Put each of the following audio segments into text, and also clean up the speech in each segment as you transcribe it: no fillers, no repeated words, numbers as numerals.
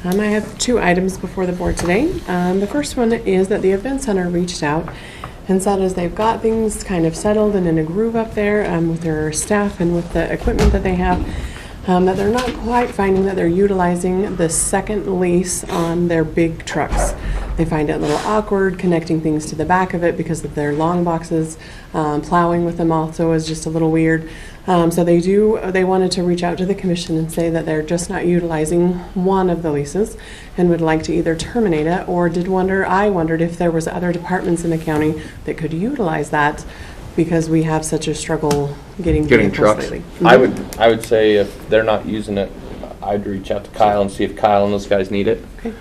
I have two items before the board today. The first one is that the event center reached out and said as they've got things kind of settled and in a groove up there with their staff and with the equipment that they have, that they're not quite finding that they're utilizing the second lease on their big trucks. They find it a little awkward connecting things to the back of it because of their long boxes. Plowing with them also is just a little weird. So they wanted to reach out to the commission and say that they're just not utilizing one of the leases and would like to either terminate it, or I wondered if there was other departments in the county that could utilize that, because we have such a struggle getting trucks lately. I would say if they're not using it, I'd reach out to Kyle and see if Kyle and those guys need it. Okay.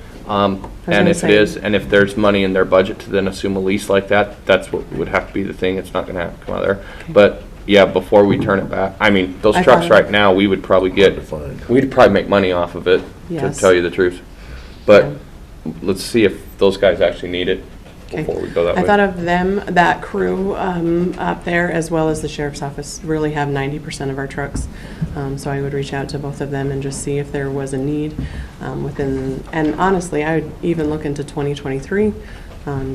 And if it is, and if there's money in their budget to then assume a lease like that, that's what would have to be the thing. It's not gonna have to come out of there. Okay. But yeah, before we turn it back, I mean, those trucks right now, we'd probably make money off of it, to tell you the truth. But let's see if those guys actually need it before we go that way. I thought of them, that crew up there, as well as the sheriff's office, really have 90% of our trucks. So I would reach out to both of them and just see if there was a need within, and honestly, I would even look into 2023,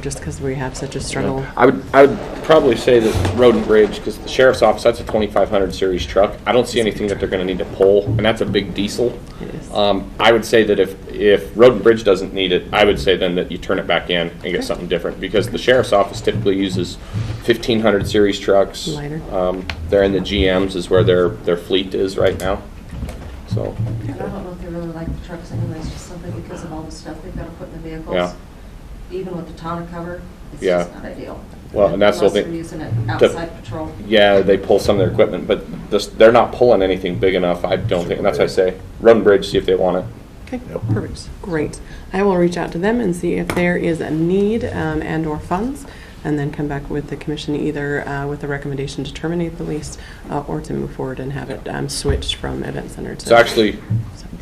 just because we have such a struggle. Yeah. I would probably say that Road and Bridge, because the sheriff's office, that's a 2500 series truck. I don't see anything that they're going to need to pull, and that's a big diesel. It is. I would say that if Road and Bridge doesn't need it, I would say then that you turn it back in and get something different, because the sheriff's office typically uses 1500 series trucks. Lighter. They're in the GMs is where their fleet is right now. So. I don't know if they really like the trucks anyways, just simply because of all the stuff they've got to put in the vehicles. Yeah. Even with the tonneau cover, it's Yeah. just not ideal. Well, and that's what Unless they're using it outside patrol. Yeah, they pull some of their equipment, but they're not pulling anything big enough, I don't think. And that's why I say, Road and Bridge, see if they want it. Okay, perfect, great. I will reach out to them and see if there is a need and or funds, and then come back with the commission either with a recommendation to terminate the lease or to move forward and have it switched from event center to. It's actually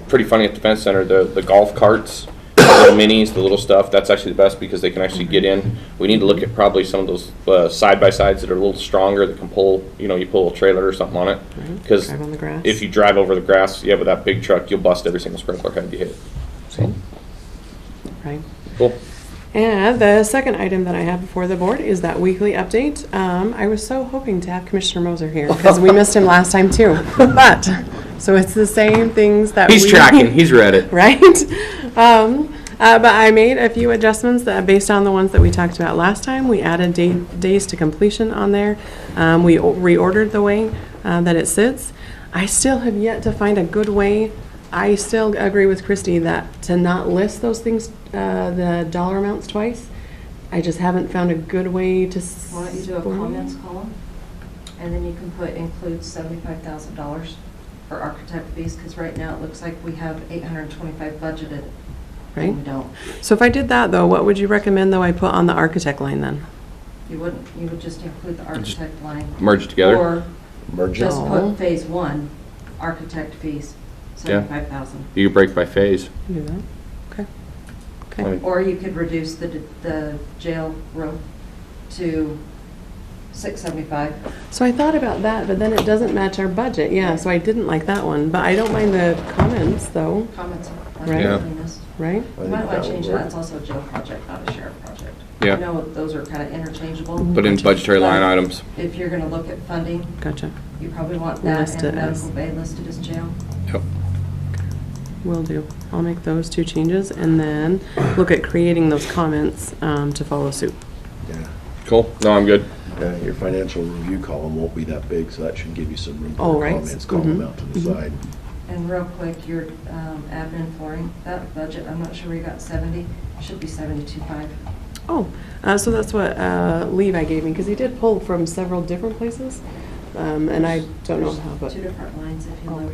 pretty funny at the event center, the golf carts, the little minis, the little stuff, that's actually the best because they can actually get in. We need to look at probably some of those side-by-sides that are a little stronger that can pull, you pull a trailer or something on it. Because Drive on the grass. if you drive over the grass, with that big truck, you'll bust every single sprinkler head you hit. So, Right. cool. And the second item that I have before the board is that weekly update. I was so hoping to have Commissioner Moser here because we missed him last time too. But, so it's the same things that He's tracking, he's read it. Right? But I made a few adjustments that based on the ones that we talked about last time. We added days to completion on there. We reordered the way that it sits. I still have yet to find a good way. I still agree with Christy that to not list those things, the dollar amounts twice. I just haven't found a good way to. Why don't you do a comments column, and then you can include $75,000 for architect fees, because right now it looks like we have $825 budgeted. Right. And we don't. So if I did that though, what would you recommend though I put on the architect line then? You wouldn't. You would just include the architect line. Merge it together? Or Merge just it. put phase 1, architect fees, $75,000. You could break by phase. Do that. Okay. Okay. Or you could reduce the jail room to $675. So I thought about that, but then it doesn't match our budget. Yeah, so I didn't like that one. But I don't mind the comments though, Comments on Right. Yeah. cleanliness. right? You might want to change that. It's also a jail project, not a sheriff project. Yeah. I know those are kind of interchangeable. Put in budgetary line items. If you're going to look at funding, Gotcha. you probably want that List and it as- medical bay listed as jail. Yep. Will do. I'll make those two changes and then look at creating those comments to follow suit. Yeah. Cool. No, I'm good. Your financial review column won't be that big, so that should give you some room Oh, for right. comments, call them Mhm. out to the Mhm. side. And real quick, your admin flooring, that budget, I'm not sure where you got 70, should be 72.5. Oh, so that's what Levi gave me because he did pull from several different places. And I don't know how, but. Two different lines if you look,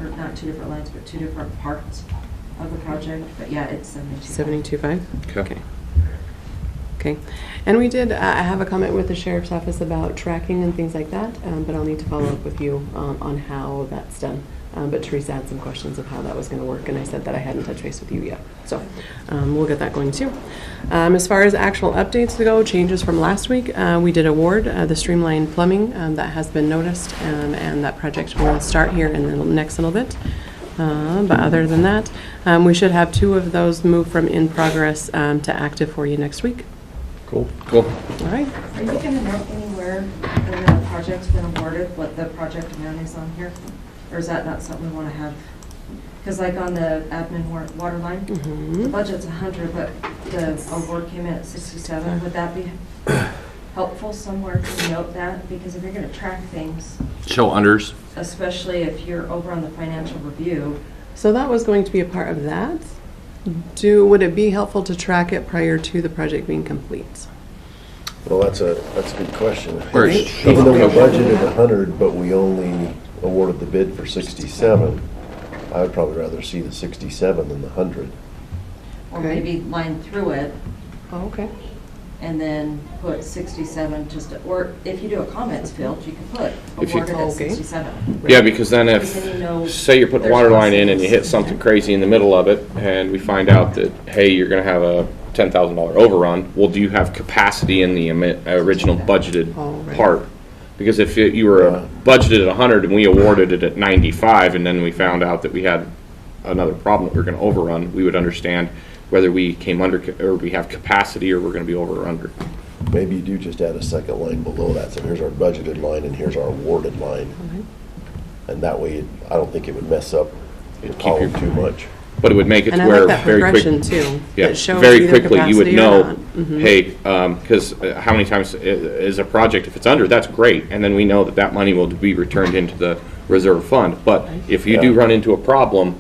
or not two different lines, but two different parts of the project. But yeah, it's 72.5. 72.5? Okay. Okay. And we did have a comment with the sheriff's office about tracking and things like that, but I'll need to follow up with you on how that's done. But Teresa had some questions of how that was going to work, and I said that I hadn't touched base with you yet. So we'll get that going too. As far as actual updates to go, changes from last week, we did award the streamlined plumbing that has been noticed, and that project will start here in the next little bit. But other than that, we should have 2 of those move from in progress to active for you next week. Cool. Cool. All right. Are you gonna note anywhere when the project's been awarded, what the project amount is on here? Or is that not something we wanna have? Because like on the admin water line, the budget's 100, but the award came in at 67. Would that be helpful somewhere to note that? Because if you're gonna track things, Show unders. especially if you're over on the financial review, So that was going to be a part of that. Would it be helpful to track it prior to the project being complete? Well, that's a good question. Where's- Even though we budgeted 100, but we only awarded the bid for 67, I would probably rather see the 67 than the 100. or Okay. maybe line through it Oh, okay. and then put 67, or if you do a comments field, you can put If you- awarded at Okay. 67. Yeah, because then Because then you know say you're putting there's water line in and crossings. you hit something crazy in the middle of it, and we find out that, hey, you're gonna have a $10,000 overrun, well, do you have capacity in the original budgeted Oh, right. part? Because if you were budgeted at 100 and we awarded it at 95, and then we found out that we had another problem that we're gonna overrun, we would understand whether we came under, or we have capacity, or we're gonna be over or under. Maybe you do just add a second line below that. So here's our budgeted line and here's our awarded line. And that way, I don't think it would mess up the It'd keep your- column too much. But it would make it And to I where like that very quick. progression too. Yeah, that shows very either quickly you would capacity or know, not. Mhm. hey, because how many times is a project, if it's under, that's great, and then we know that that money will be returned into the reserve fund. But if you do Yeah. run into a problem,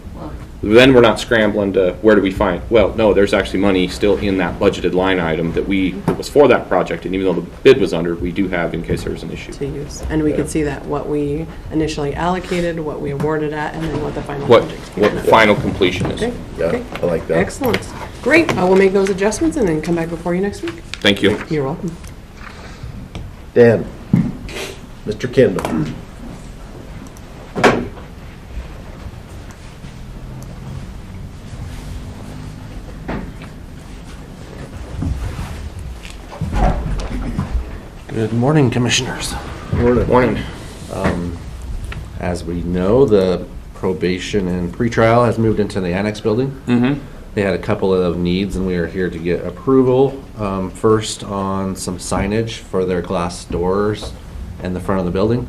Well, then we're not scrambling to, where do we find? Well, no, there's actually money still in that budgeted line item that was for that project, and even though the bid was under, we do have in case there's an issue. To use. And we could see that, what we initially allocated, what we awarded at, and then what the final What, project came what in at. final completion is. Okay. Yeah, Okay. I like that. Excellent. Great. I will make those adjustments and then come back before you next week. Thank you. You're welcome. Dan, Mr. Kendall. Good morning, Commissioners. Morning. As we know, the probation and pretrial has moved into the annex building. Mm-hmm. They had a couple of needs, and we are here to get approval. First, on some signage for their glass doors in the front of the building.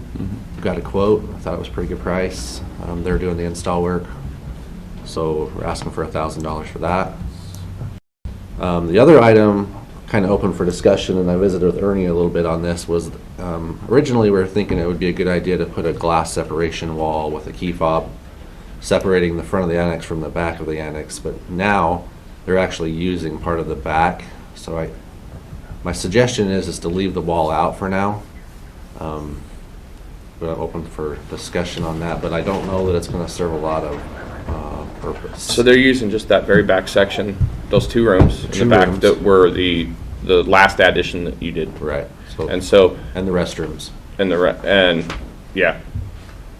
Got a quote. I thought it was a pretty good price. They're doing the install work, so we're asking for $1,000 for that. The other item, kind of open for discussion, and I visited with Ernie a little bit on this, was originally we were thinking it would be a good idea to put a glass separation wall with a key fob separating the front of the annex from the back of the annex, but now they're actually using part of the back. So my suggestion is to leave the wall out for now. But I'm open for discussion on that, but I don't know that it's going to serve a lot of purpose. So they're using just that very back section, those 2 rooms in the Two back rooms. that were the last addition that you did. Right. And so, And the restrooms. yeah.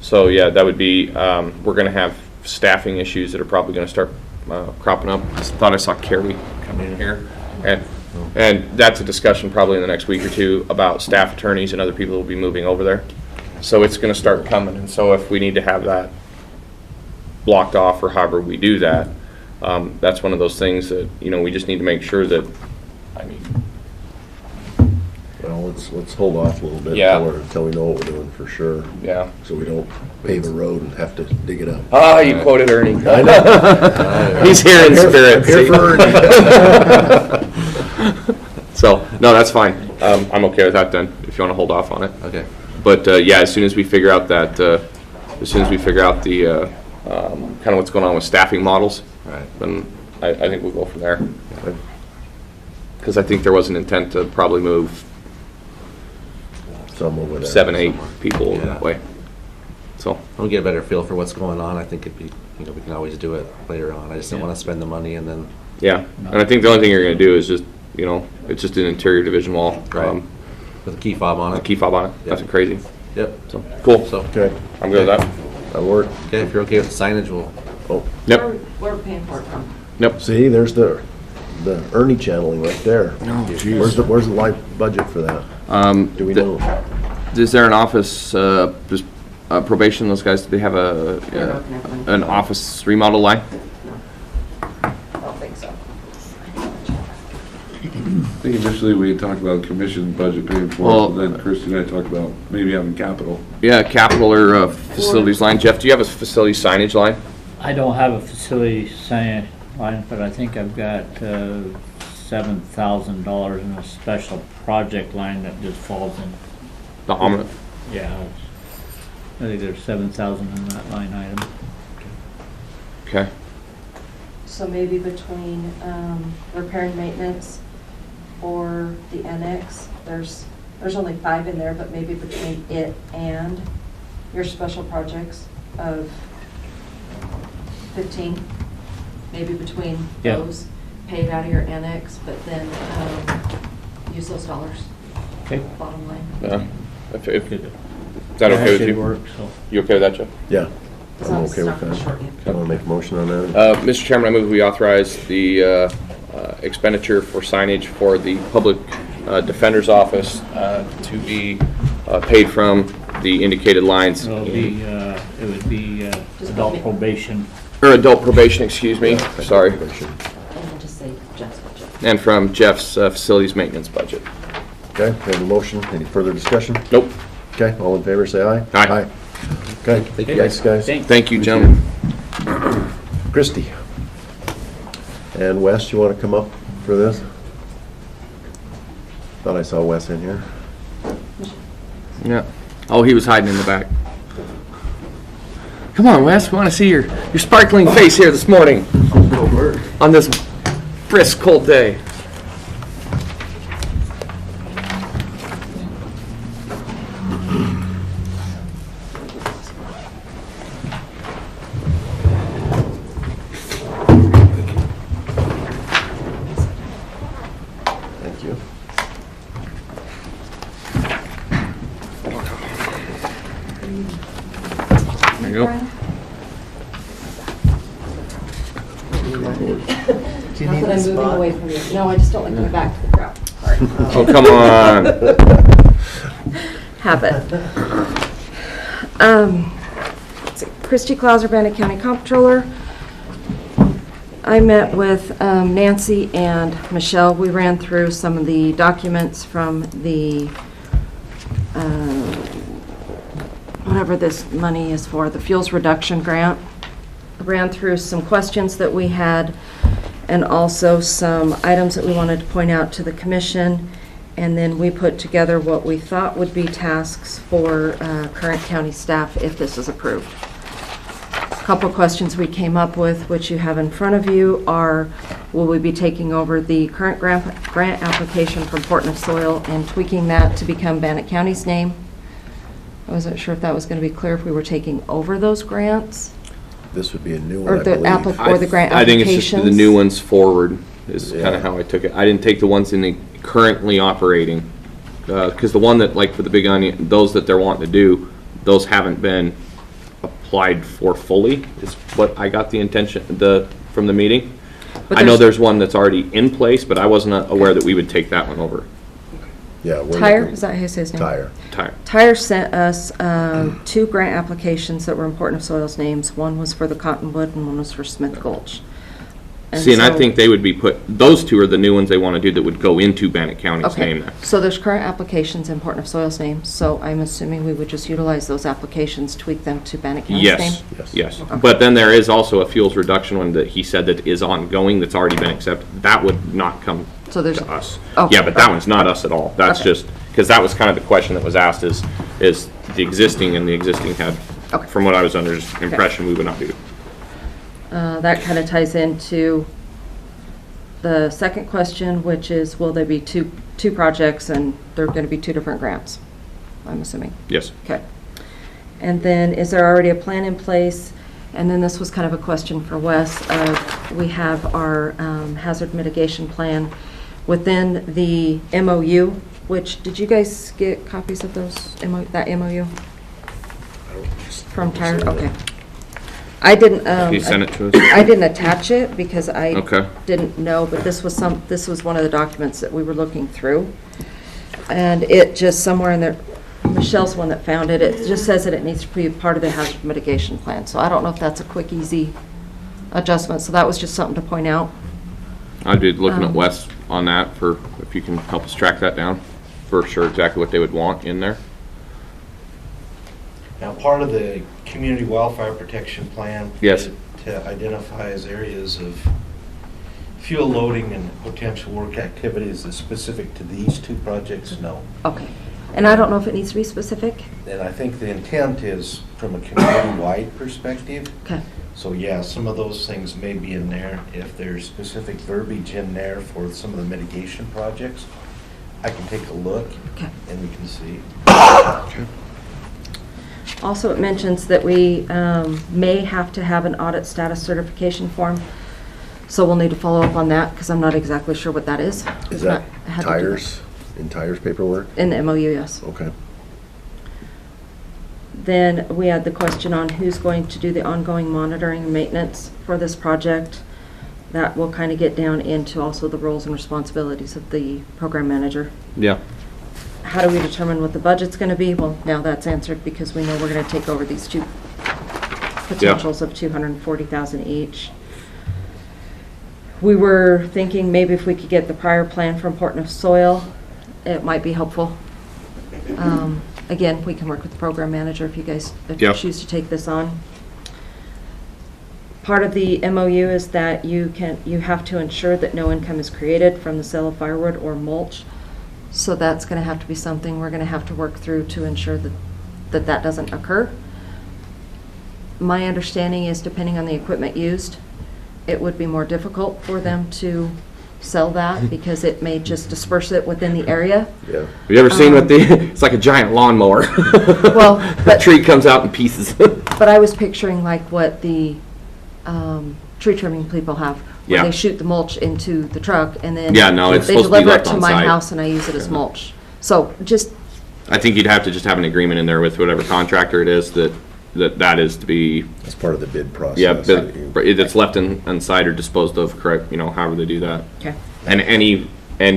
So, yeah, that would be, we're gonna have staffing issues that are probably gonna start cropping up. Just thought I saw Carrie come in here. And that's a discussion probably in the next week or 2 about staff attorneys and other people who will be moving over there. So it's gonna start coming, and so if we need to have that blocked off or however we do that, that's one of those things that, we just need to make sure that, Well, let's hold off a little bit Yeah. until we know what we're doing for sure. yeah. So we don't pave a road and have to dig it up. Ah, you quoted Ernie. I know. He's here in spirit. I'm here see? for Ernie. So, no, that's fine. I'm okay with that then, if you want to hold off on it. Okay. But, yeah, as soon as we figure out that, the kind of what's going on with staffing models, Right. then I think we'll go from there. Because I think there was an intent to probably move Some over there. 7, 8 people Yeah. that way. So, We'll get a better feel for what's going on. I think it'd be, we can always do it later on. I just don't want to spend the money and then. yeah. And I think the only thing you're going to do is just, it's just an interior division wall. Right. With a key fob on A it. key fob on it. Yeah. Nothing crazy. Yep. So, cool. So, Okay, I'm good with that. that'll work. okay, if you're okay with the signage, we'll. Oh, Yep. Where we're paying for it from. Yep. see, there's the Ernie channeling right there. Where's the live budget for that? Do we know? Is there an office, just probation, those guys, do they have They're not gonna have money. an office remodel line? I don't think so. I think initially we had talked about commission budget paying for Well- it, and then Christie and I talked about maybe having capital. Yeah, capital or facilities line. Jeff, do you have a facility signage line? I don't have a facility sign line, but I think I've got $7,000 in a special project line that just falls in. The omni, Yeah, I think there's 7,000 in that line item. okay. So maybe between repair and maintenance or the annex, there's only 5 in there, but maybe between it and your special projects of 15, maybe between Yeah. those, pay it out of your annex, but then use those dollars, Okay. bottom line. Yeah. Is Good. that okay with should you? work, so. You okay with that, Jeff? Yeah, As I'm long as okay it's with not gonna that. short you. I want to make a motion on that. Mr. Chairman, I move we authorize the expenditure for signage for the Public Defender's Office to be paid from the indicated lines. It'll be, it would be Just adult make- probation. Or adult probation, excuse me, sorry. And then just say Jeff's budget. And from Jeff's facilities maintenance budget. Okay, we have a motion. Any further discussion? Nope. Okay, all in favor, say aye. Aye. Okay, thanks, guys. Thank you, gentlemen. Christie. And Wes, you want to come up for this? Thought I saw Wes in here. Yeah. Oh, he was hiding in the back. Come on, Wes, we want to see your sparkling face here this morning on this brisk, cold day. Thank you. There you go. Not that I'm moving away from you. No, I just don't like going back to the crowd. Sorry. Oh, come on. Habit. Let's see. Christy Clauser, Bannock County Comptroller. I met with Nancy and Michelle. We ran through some of the documents from the, whatever this money is for, the fuels reduction grant. Ran through some questions that we had and also some items that we wanted to point out to the commission. And then we put together what we thought would be tasks for current county staff if this is approved. A couple questions we came up with, which you have in front of you, are will we be taking over the current grant application from Portland Soil and tweaking that to become Bannock County's name? I wasn't sure if that was going to be clear if we were taking over those grants. This would be a new one, Or I the believe. or the grant I think applications. it's just the new ones forward is kind Yeah. of how I took it. I didn't take the ones in the currently operating, because the one that, like for the Big Onion, those that they're wanting to do, those haven't been applied for fully, is what I got the intention, from the meeting. But I know there's- there's one that's already in place, but I wasn't aware that we would take that one over. Yeah. we're Tyre, looking- is that his name? Tyre. Tire. Tyre sent us 2 grant applications that were important of soils names. One was for the Cottonwood and one was for Smith Gulch. See, and I so- think they would be those two are the new ones they want to do that would go into Bannock County's Okay, name. so there's current applications important of soils names, so I'm assuming we would just utilize those applications, tweak them to Bannock County's name? Yes, Yes. yes. But then there is also a fuels reduction one that he said that is ongoing, that's already been accepted. That would not come So there's- to us. Okay. Yeah, but that one's not us at all. That's Okay. just, because that was kind of the question that was asked is the existing, and the existing had, Okay. from what I was under impression, we would not do. That kind of ties into the second question, which is, will there be two projects and they're going to be 2 different grants? I'm assuming. Yes. Okay. And then, is there already a plan in place? And then this was kind of a question for Wes. We have our hazard mitigation plan within the MOU, which, did you guys get copies of that MOU? From Tyre? Okay. I didn't. Can you send it to us? I didn't attach it because I Okay. didn't know, but this was one of the documents that we were looking through. And it just somewhere in there, Michelle's one that found it. It just says that it needs to be part of the hazard mitigation plan. So I don't know if that's a quick, easy adjustment. So that was just something to point out. I'd be looking at Wes on that for, if you can help us track that down, for sure exactly what they would want in there. Now, part of the community wildfire protection plan. Yes. To identify as areas of fuel loading and potential work activities is specific to these two projects? No. Okay. And I don't know if it needs to be specific. And I think the intent is from a community-wide perspective. Okay. So yeah, some of those things may be in there. If there's specific verbiage in there for some of the mitigation projects, I can take a look. Okay. And we can see. Also, it mentions that we may have to have an audit status certification form. So we'll need to follow up on that because I'm not exactly sure what that is. Is that I had to do tires, in tires paperwork? In the MOU, yes. Okay. Then we had the question on who's going to do the ongoing monitoring and maintenance for this project. That will kind of get down into also the roles and responsibilities of the program manager. Yeah. How do we determine what the budget's going to be? Well, now that's answered because we know we're going to take over these two potentials of $240,000 each. We were thinking maybe if we could get the prior plan from Portland Soil, it might be helpful. Again, we can work with the program manager if you guys Yep. choose to take this on. Part of the MOU is that you have to ensure that no income is created from the sale of firewood or mulch. So that's going to have to be something we're going to have to work through to ensure that that doesn't occur. My understanding is depending on the equipment used, it would be more difficult for them to sell that because it may just disperse it within the area. Yeah. Have you ever seen what it's like a giant lawnmower? Well, That tree comes out in pieces. But I was picturing like what the tree trimming people have, where Yeah. they shoot the mulch into the truck and then Yeah, no, it's they supposed to be deliver left it to on my site. house and I use it as mulch. So just, I think you'd have to just have an agreement in there with whatever contractor it is that is to be, That's part of the bid process. yeah, but it's left inside or disposed of, correct, however they do that. okay, And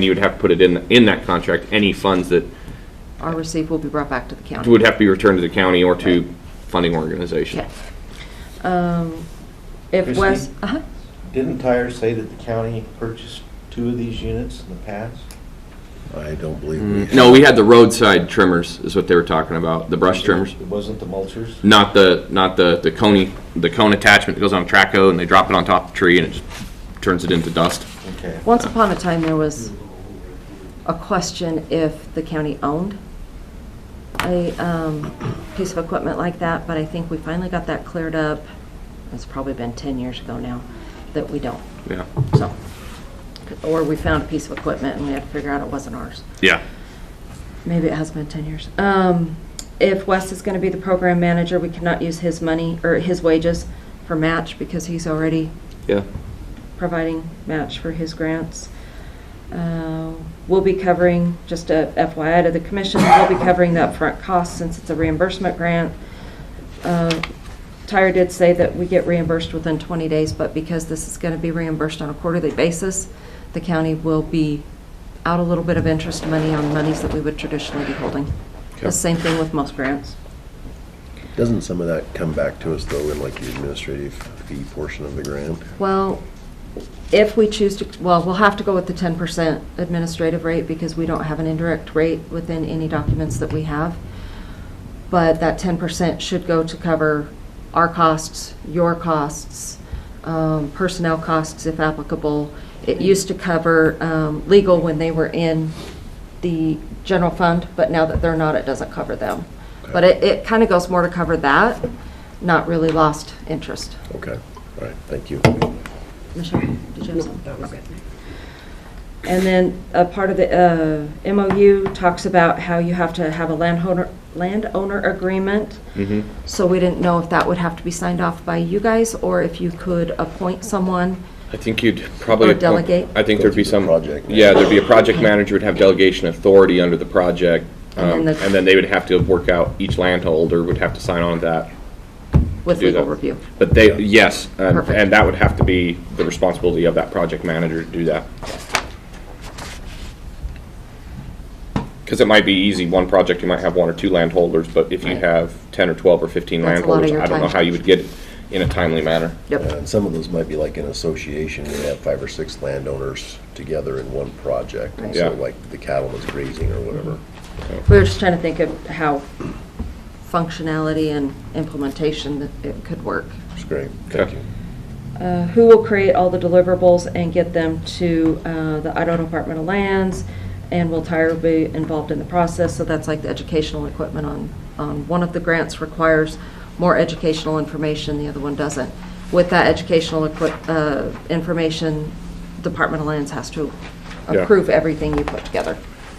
you would have to put it in that contract, any funds that our receipt will be brought back to the county. would have to be returned to the county or to funding organization. Okay. If Christie? Wes, Didn't Tire say that the county purchased 2 of these units in the past? I don't believe we have. No, we had the roadside trimmers is what they were talking about, the brush trimmers. It wasn't the mulchers? Not the cone attachment that goes on a track hoe and they drop it on top of the tree and it just turns it into dust. Okay. once upon a time, there was a question if the county owned a piece of equipment like that, but I think we finally got that cleared up. It's probably been 10 years ago now that we don't. Yeah. So, or we found a piece of equipment and we had to figure out it wasn't ours. Yeah. Maybe it has been 10 years. If Wes is going to be the program manager, we cannot use his money or his wages for match because he's already Yeah. providing match for his grants. We'll be covering, just a FYI to the commission, we'll be covering the upfront costs since it's a reimbursement grant. Tyre did say that we get reimbursed within 20 days, but because this is going to be reimbursed on a quarterly basis, the county will be out a little bit of interest money on monies that we would traditionally be holding. Okay. The same thing with most grants. Doesn't some of that come back to us though in like the administrative fee portion of the grant? Well, if we choose to, well, we'll have to go with the 10% administrative rate because we don't have an indirect rate within any documents that we have. But that 10% should go to cover our costs, your costs, personnel costs if applicable. It used to cover legal when they were in the general fund, but now that they're not, it doesn't cover them. Okay. But it kind of goes more to cover that, not really lost interest. Okay, all right, thank you. Michelle, did you have something? Okay. And then a part of the MOU talks about how you have to have a landowner agreement. Mm-hmm. So we didn't know if that would have to be signed off by you guys or if you could appoint someone. I think you'd probably Or delegate? I think there'd be some Project. Yeah, there'd be a project manager would have delegation authority under the project, And then the- and then they would have to work out. Each landholder would have to sign on to that. With do legal that. review. But yes, Perfect. and that would have to be the responsibility of that project manager to do that. Because it might be easy, one project, you might have 1 or 2 landholders, but if you Right. have 10 or 12 or 15 That's a lot of landholders, your I don't know time. how you would get it in a timely manner. Yep. And some of those might be like an association, where you have 5 or 6 landowners together in one project. And Right. so Yeah. like the cattleman's grazing or whatever. We were just trying to think of how functionality and implementation that it could work. It's great, thank Okay. you. Who will create all the deliverables and get them to the Idaho Department of Lands, and will Tyre be involved in the process? So that's like the educational equipment on one of the grants requires more educational information, the other one doesn't. With that educational information, Department of Lands has to Yeah. approve everything you put together,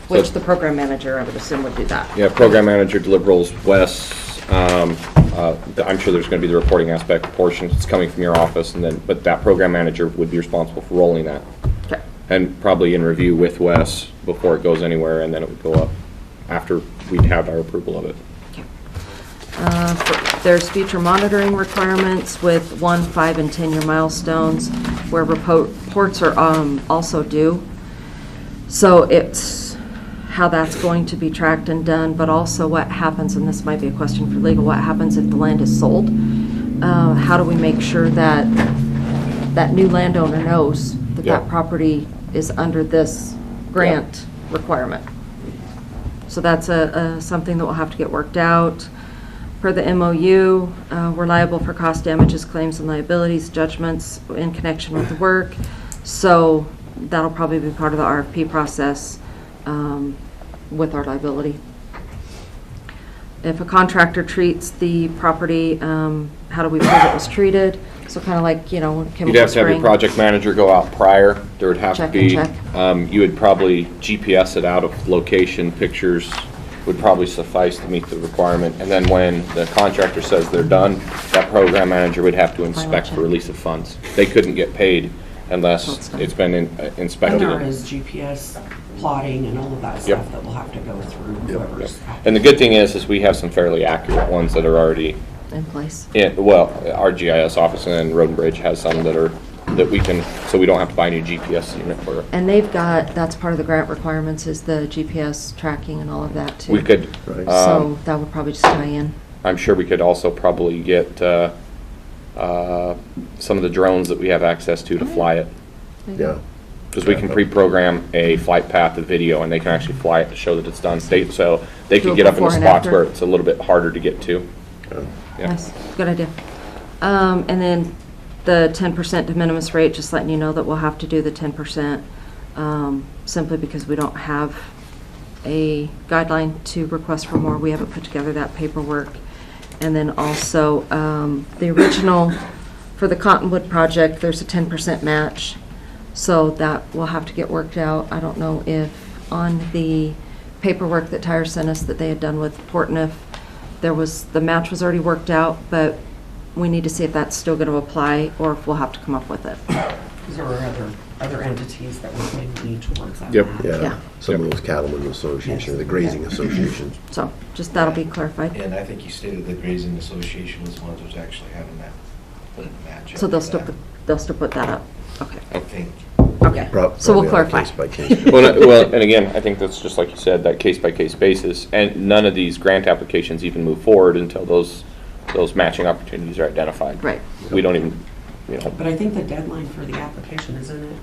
So- which the program manager, I would assume, would do that. Yeah, program manager, deliverables, Wes, I'm sure there's gonna be the reporting aspect portion, it's coming from your office, and then, but that program manager would be responsible for rolling that. Okay. And probably in review with Wes before it goes anywhere, and then it would go up after we'd have our approval of it. There's future monitoring requirements with 1, 5, and 10-year milestones where reports are also due. So it's how that's going to be tracked and done, but also what happens, and this might be a question for legal, what happens if the land is sold? How do we make sure that that new landowner knows that Yeah. that property is under this grant requirement? So that's something that will have to get worked out. Per the MOU, we're liable for cost, damages, claims, and liabilities, judgments in connection with the work. So that'll probably be part of the RFP process with our liability. If a contractor treats the property, how do we prove it was treated? So kind of like, You'd chemical have to have your spraying. project manager go out prior, there would have to Check and be. check. You would probably GPS it out of location, pictures would probably suffice to meet the requirement. And then when the contractor says they're done, that program manager would have to inspect check. the release of funds. They couldn't get paid Till unless it's done. it's been And inspected. there is GPS plotting and all of that Yep. stuff that we'll have to go through whoever's. And the good thing is we have some fairly accurate ones that are already In place. well, our GIS office and then Road and Bridge has some that we can, so we don't have to buy a new GPS unit for it. And they've got, that's part of the grant requirements is the GPS tracking and all of that too. We could, Right. So that would probably just tie in. I'm sure we could also probably get some of the drones that we have access to fly it. Yeah. Because we can pre-program a flight path of video and they can actually fly it to show that it's done. So they Do could it get up in the before and spots after. where it's a little bit harder to get to. Yeah. Nice, good idea. And then the 10% de minimis rate, just letting you know that we'll have to do the 10%, simply because we don't have a guideline to request for more. We haven't put together that paperwork. And then also, the original, for the Cottonwood project, there's a 10% match. So that will have to get worked out. I don't know if on the paperwork that Tyre sent us that they had done with Portneuf, the match was already worked out, but we need to see if that's still going to apply or if we'll have to come up with it. Because there are other entities that would maybe need to work that Yep. out. Yeah. Yeah, some of those cattlemen associations, the grazing associations. So just that'll be clarified. And I think you stated the grazing association was the ones who's actually having that match. So up they'll for still, that. they'll still put that up. Okay. I think. Okay. So we'll clarify. Case by case. Well, and again, I think that's just like you said, that case-by-case basis. And none of these grant applications even move forward until those matching opportunities are identified. Right. We don't even, But I think the deadline for the application, isn't it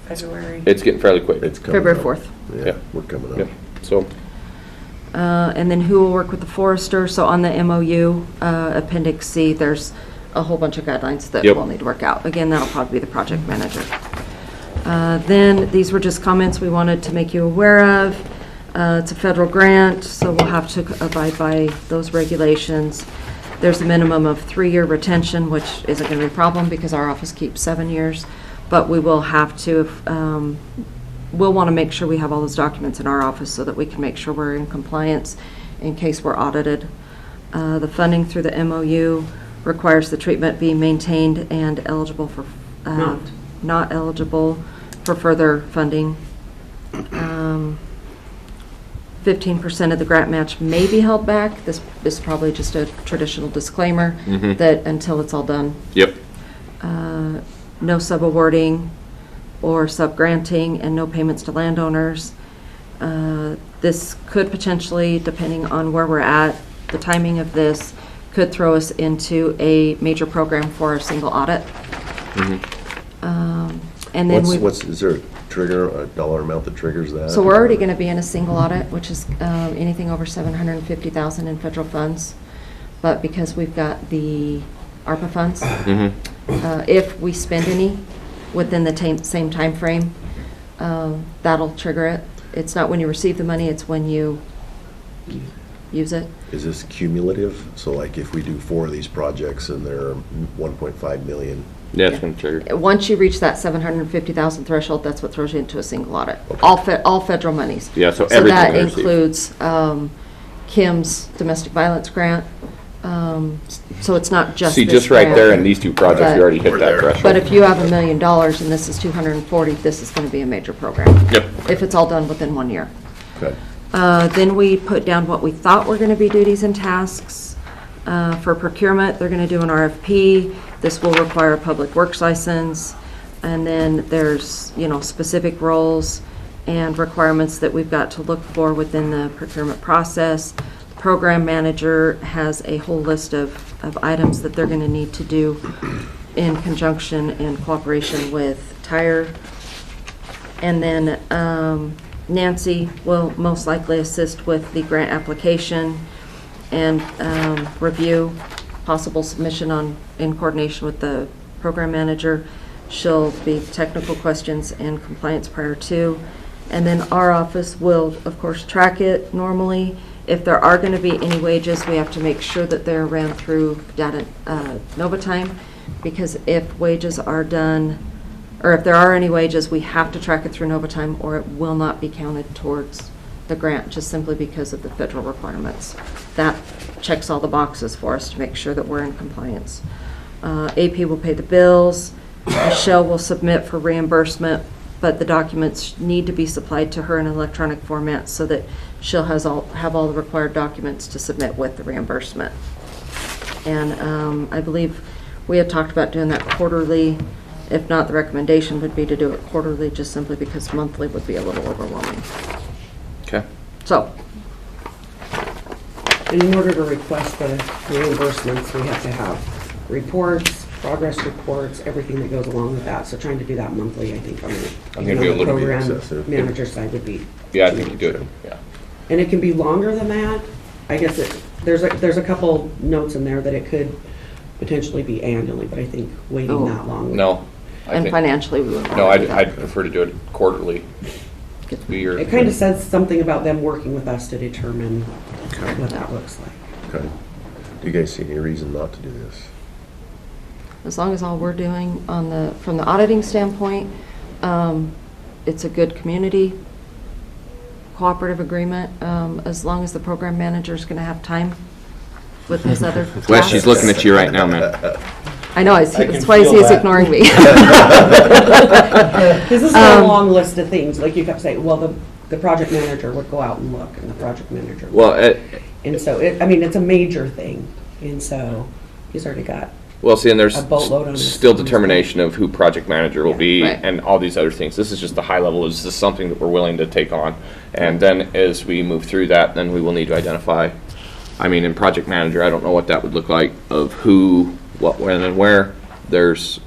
February? it's getting fairly quick. It's coming February up. 4th. Yeah, Yeah. we're coming up. Yep. So, And then who will work with the forester? So on the MOU, Appendix C, there's a whole bunch of guidelines that Yep. we'll need to work out. Again, that'll probably be the project manager. Then, these were just comments we wanted to make you aware of. It's a federal grant, so we'll have to abide by those regulations. There's a minimum of 3-year retention, which isn't going to be a problem because our office keeps 7 years. But we will have to, we'll want to make sure we have all those documents in our office so that we can make sure we're in compliance in case we're audited. The funding through the MOU requires the treatment be maintained and eligible for, not eligible for further funding. 15% of the grant match may be held back. This is probably just a traditional disclaimer Mhm. that until it's all done. yep. No sub-awarding or sub-granting, and no payments to landowners. This could potentially, depending on where we're at, the timing of this, could throw us into a major program for a single audit. And then Is there a trigger, a dollar amount that triggers that? so we're already going to be in a single audit, which is anything over $750,000 in federal funds. But because we've got the ARPA funds, if we spend any within the same time frame, that'll trigger it. It's not when you receive the money, it's when you use it. Is this cumulative? So like if we do 4 of these projects and they're 1.5 million? Yeah, it's gonna trigger. Once you reach that 750,000 threshold, that's what throws you into a single audit. Okay. All federal monies. Yeah, so So everything that we receive. includes Kim's domestic violence grant. So it's not just See, this just right grant. there in these 2 projects, But- we already hit We're that there. threshold. But if you have $1 million and this is 240, this is going to be a major program. Yep. If it's all done within 1 year. Okay. Then we put down what we thought were going to be duties and tasks. For procurement, they're going to do an RFP. This will require a public works license. And then there's, specific roles and requirements that we've got to look for within the procurement process. The program manager has a whole list of items that they're going to need to do in conjunction and cooperation with Tire. And then Nancy will most likely assist with the grant application and review possible submission in coordination with the program manager. She'll be technical questions and compliance prior to. And then our office will, of course, track it normally. If there are going to be any wages, we have to make sure that they're ran through data NovaTime, because if wages are done, or if there are any wages, we have to track it through NovaTime or it will not be counted towards the grant, just simply because of the federal requirements. That checks all the boxes for us to make sure that we're in compliance. AP will pay the bills. Michelle will submit for reimbursement, but the documents need to be supplied to her in electronic format so that she'll have all the required documents to submit with the reimbursement. And I believe we had talked about doing that quarterly. If not, the recommendation would be to do it quarterly, just simply because monthly would be a little overwhelming. Okay. So, And in order to request the reimbursements, we have to have reports, progress reports, everything that goes along with that. So trying to do that monthly, I think, I'm gonna be a the little bit program excessive. manager side would be. Yeah, I think you do it, yeah. And it can be longer than that. I guess there's a couple notes in there that it could potentially be annually, but I think waiting Oh. that long. No. I and think- financially, we wouldn't No, want to do I'd that. prefer to do it quarterly. Be your- It kind of says something about them working with us to determine what that looks like. Okay. Do you guys see any reason not to do this? As long as all we're doing from the auditing standpoint, it's a good community cooperative agreement, as long as the program manager's going to have time with his other tasks. Wes, she's looking at you right now, man. I know, I can that's why feel he's that. ignoring me. Because this is a long list of things, like you kept saying, well, the project manager would go out and look, and the project manager. Well, And so, it's a major thing, and so he's already got, well, see, and there's A boatload on his- still determination of who project manager will be Right. and all these other things. This is just the high level. Is this something that we're willing to take on? And then as we move through that, then we will need to identify, in project manager, I don't know what that would look like of who, what, when, and where. There's,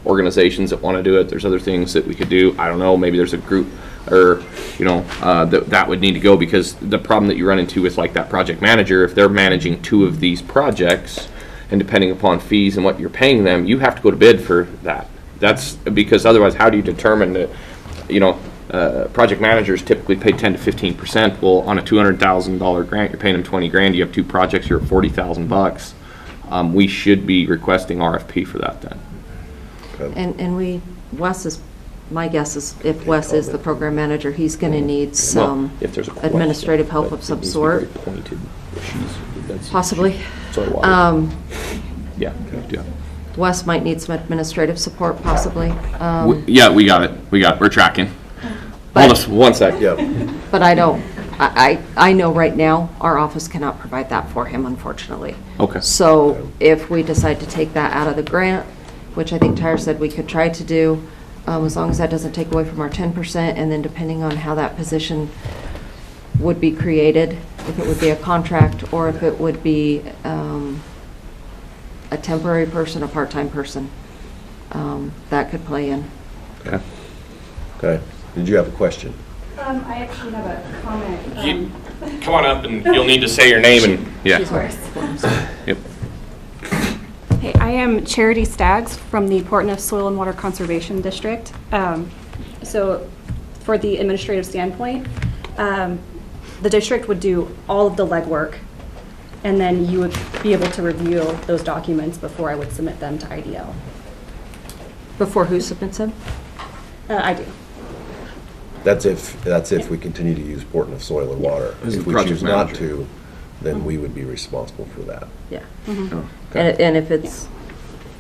organizations that want to do it. There's other things that we could do. I don't know, maybe there's a group or, that would need to go, because the problem that you run into with like that project manager, if they're managing 2 of these projects, and depending upon fees and what you're paying them, you have to go to bid for that. That's because otherwise, how do you determine that, project managers typically pay 10 to 15%. Well, on a $200,000 grant, you're paying them 20 grand. You have 2 projects, you're at $40,000. We should be requesting RFP for that then. And my guess is if Wes is the program manager, he's going to need some Well, if there's a question, administrative help but of it some needs to be sort, very pointed. That's- possibly. So I wanted- Um, Yeah, yeah. Wes might need some administrative support, possibly. Yeah, we got it. We're tracking. But- Hold us 1 sec. Yep. But I know right now, our office cannot provide that for him, unfortunately. Okay. So if we decide to take that out of the grant, which I think Tyre said we could try to do, as long as that doesn't take away from our 10%, and then depending on how that position would be created, if it would be a contract, or if it would be a temporary person, a part-time person. That could play in. Okay. Okay. Did you have a question? I actually have a comment. Come on up and you'll need to say your name and, yeah. Of course. Yep. Hey, I am Charity Staggs from the Portneuf Soil and Water Conservation District. So for the administrative standpoint, the district would do all of the legwork, and then you would be able to review those documents before I would submit them to IDL. Before who submits them? I do. That's if we continue to use Portneuf Soil and Water. As the If we project choose not manager. to, then we would be responsible for that. Yeah. Oh, okay. And if it's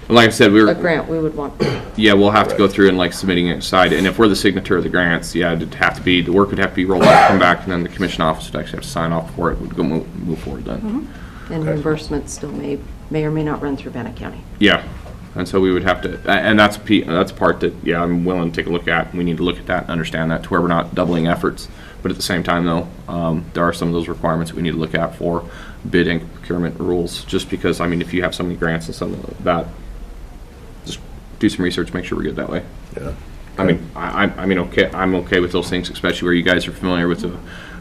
Like I said, we a were, grant, we would want. yeah, we'll have to go Correct. through and like submitting it aside, and if we're the signature of the grants, yeah, it'd have to be, the work would have to be rolled out, come back, and then the commission office would actually have to sign off for it, would go move forward then. And Okay. reimbursement still may or may not run through Bannock County. Yeah, and so we would have to, and that's part that, yeah, I'm willing to take a look at. We need to look at that and understand that to where we're not doubling efforts. But at the same time, though, there are some of those requirements we need to look at for bid and procurement rules. Just because, I mean, if you have so many grants and some of that, just do some research, make sure we're good that way. Yeah. I mean, I'm okay with those things, especially where you guys are familiar with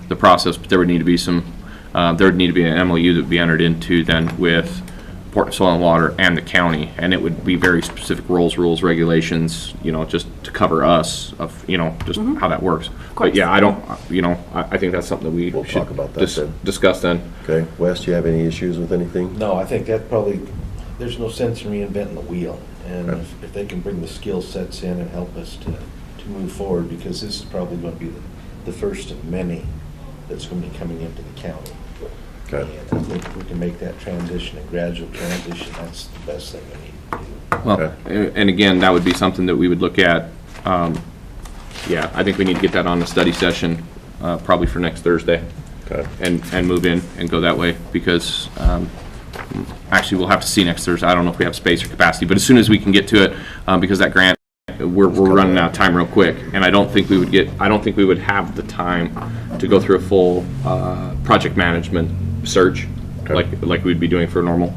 the process. But there would need to be there would need to be an MOU that would be entered into then with Portneuf Soil and Water and the county, and it would be very specific rules, regulations, just to cover us of, just how that works. But yeah, I think that's something that we We'll should talk about that then. discuss then. Okay. Wes, do you have any issues with anything? No, I think that probably, there's no sense in reinventing the wheel. And Okay. if they can bring the skill sets in and help us to move forward, because this is probably going to be the first of many that's going to be coming into the county. Okay. And I think if we can make that transition, a gradual transition, that's the best thing we need to do. Well, and again, that would be something that we would look at. Yeah, I think we need to get that on the study session, probably for next Thursday. Okay. And move in and go that way, because actually we'll have to see next Thursday. I don't know if we have space or capacity, but as soon as we can get to it, because that grant, we're running out of time real quick, and I don't think we would have the time to go through a full project management search like we'd be doing for normal.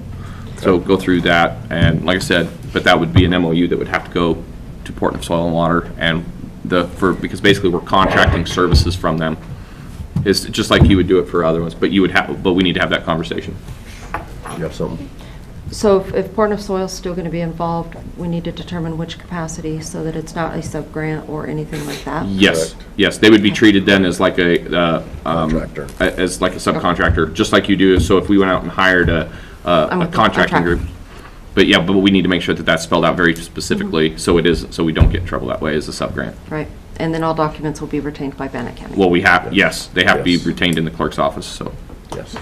So go through that, and like I said, but that would be an MOU that would have to go to Portneuf Soil and Water, and because basically we're contracting services from them. It's just like you would do it for other ones, but we need to have that conversation. You have something? So if Portneuf Soil is still going to be involved, we need to determine which capacity so that it's not a sub-grant or anything like that? Yes, Correct. yes, they would be treated then as like a Contractor. as like a subcontractor, just like you do. So if we went out and hired a contracting group, but we need to make sure that that's spelled out very specifically, so we don't get in trouble that way as a sub-grant. Right. And then all documents will be retained by Bannock County? Well, yes, they have to be Yes. retained in the clerk's office, so. Yes.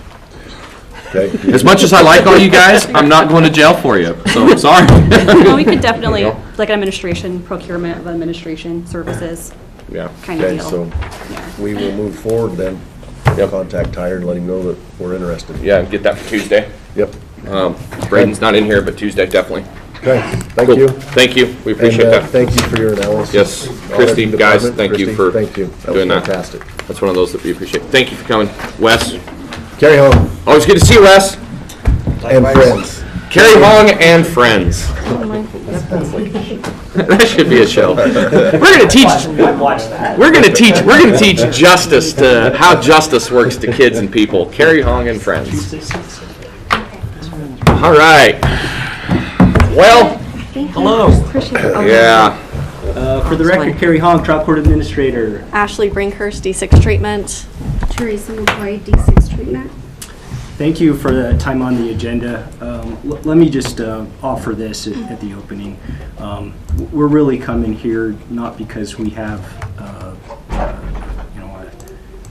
Okay. As much as I like all you guys, I'm not going to jail for you, so I'm sorry. Well, we could definitely, like administration, procurement of administration services Yeah. kind of Okay, deal. so Yeah. we will move forward then. Yep. Contact Tyler and let him know that we're interested. Yeah, get that for Tuesday. Yep. Braden's not in here, but Tuesday, definitely. Okay, thank Cool. you. Thank you, we appreciate And, that. thank you for your analysis. Yes, Audit Christie, guys, department, thank you Christie, for Thank you. That was doing that. fantastic. That's one of those that we appreciate. Thank you for coming. Wes, Carry on. always good to see you, Wes. And friends. Carrie Hong and friends. That should be a show. We're gonna teach justice to how justice works to kids and people. Carrie Hong and friends. All right. Well, Hello. yeah. For the record, Carrie Hong, Trial Court Administrator. Ashley Brinkhurst, D6 treatment. Teresa McCoy, D6 treatment. Thank you for the time on the agenda. Let me just offer this at the opening. We're really coming here not because we have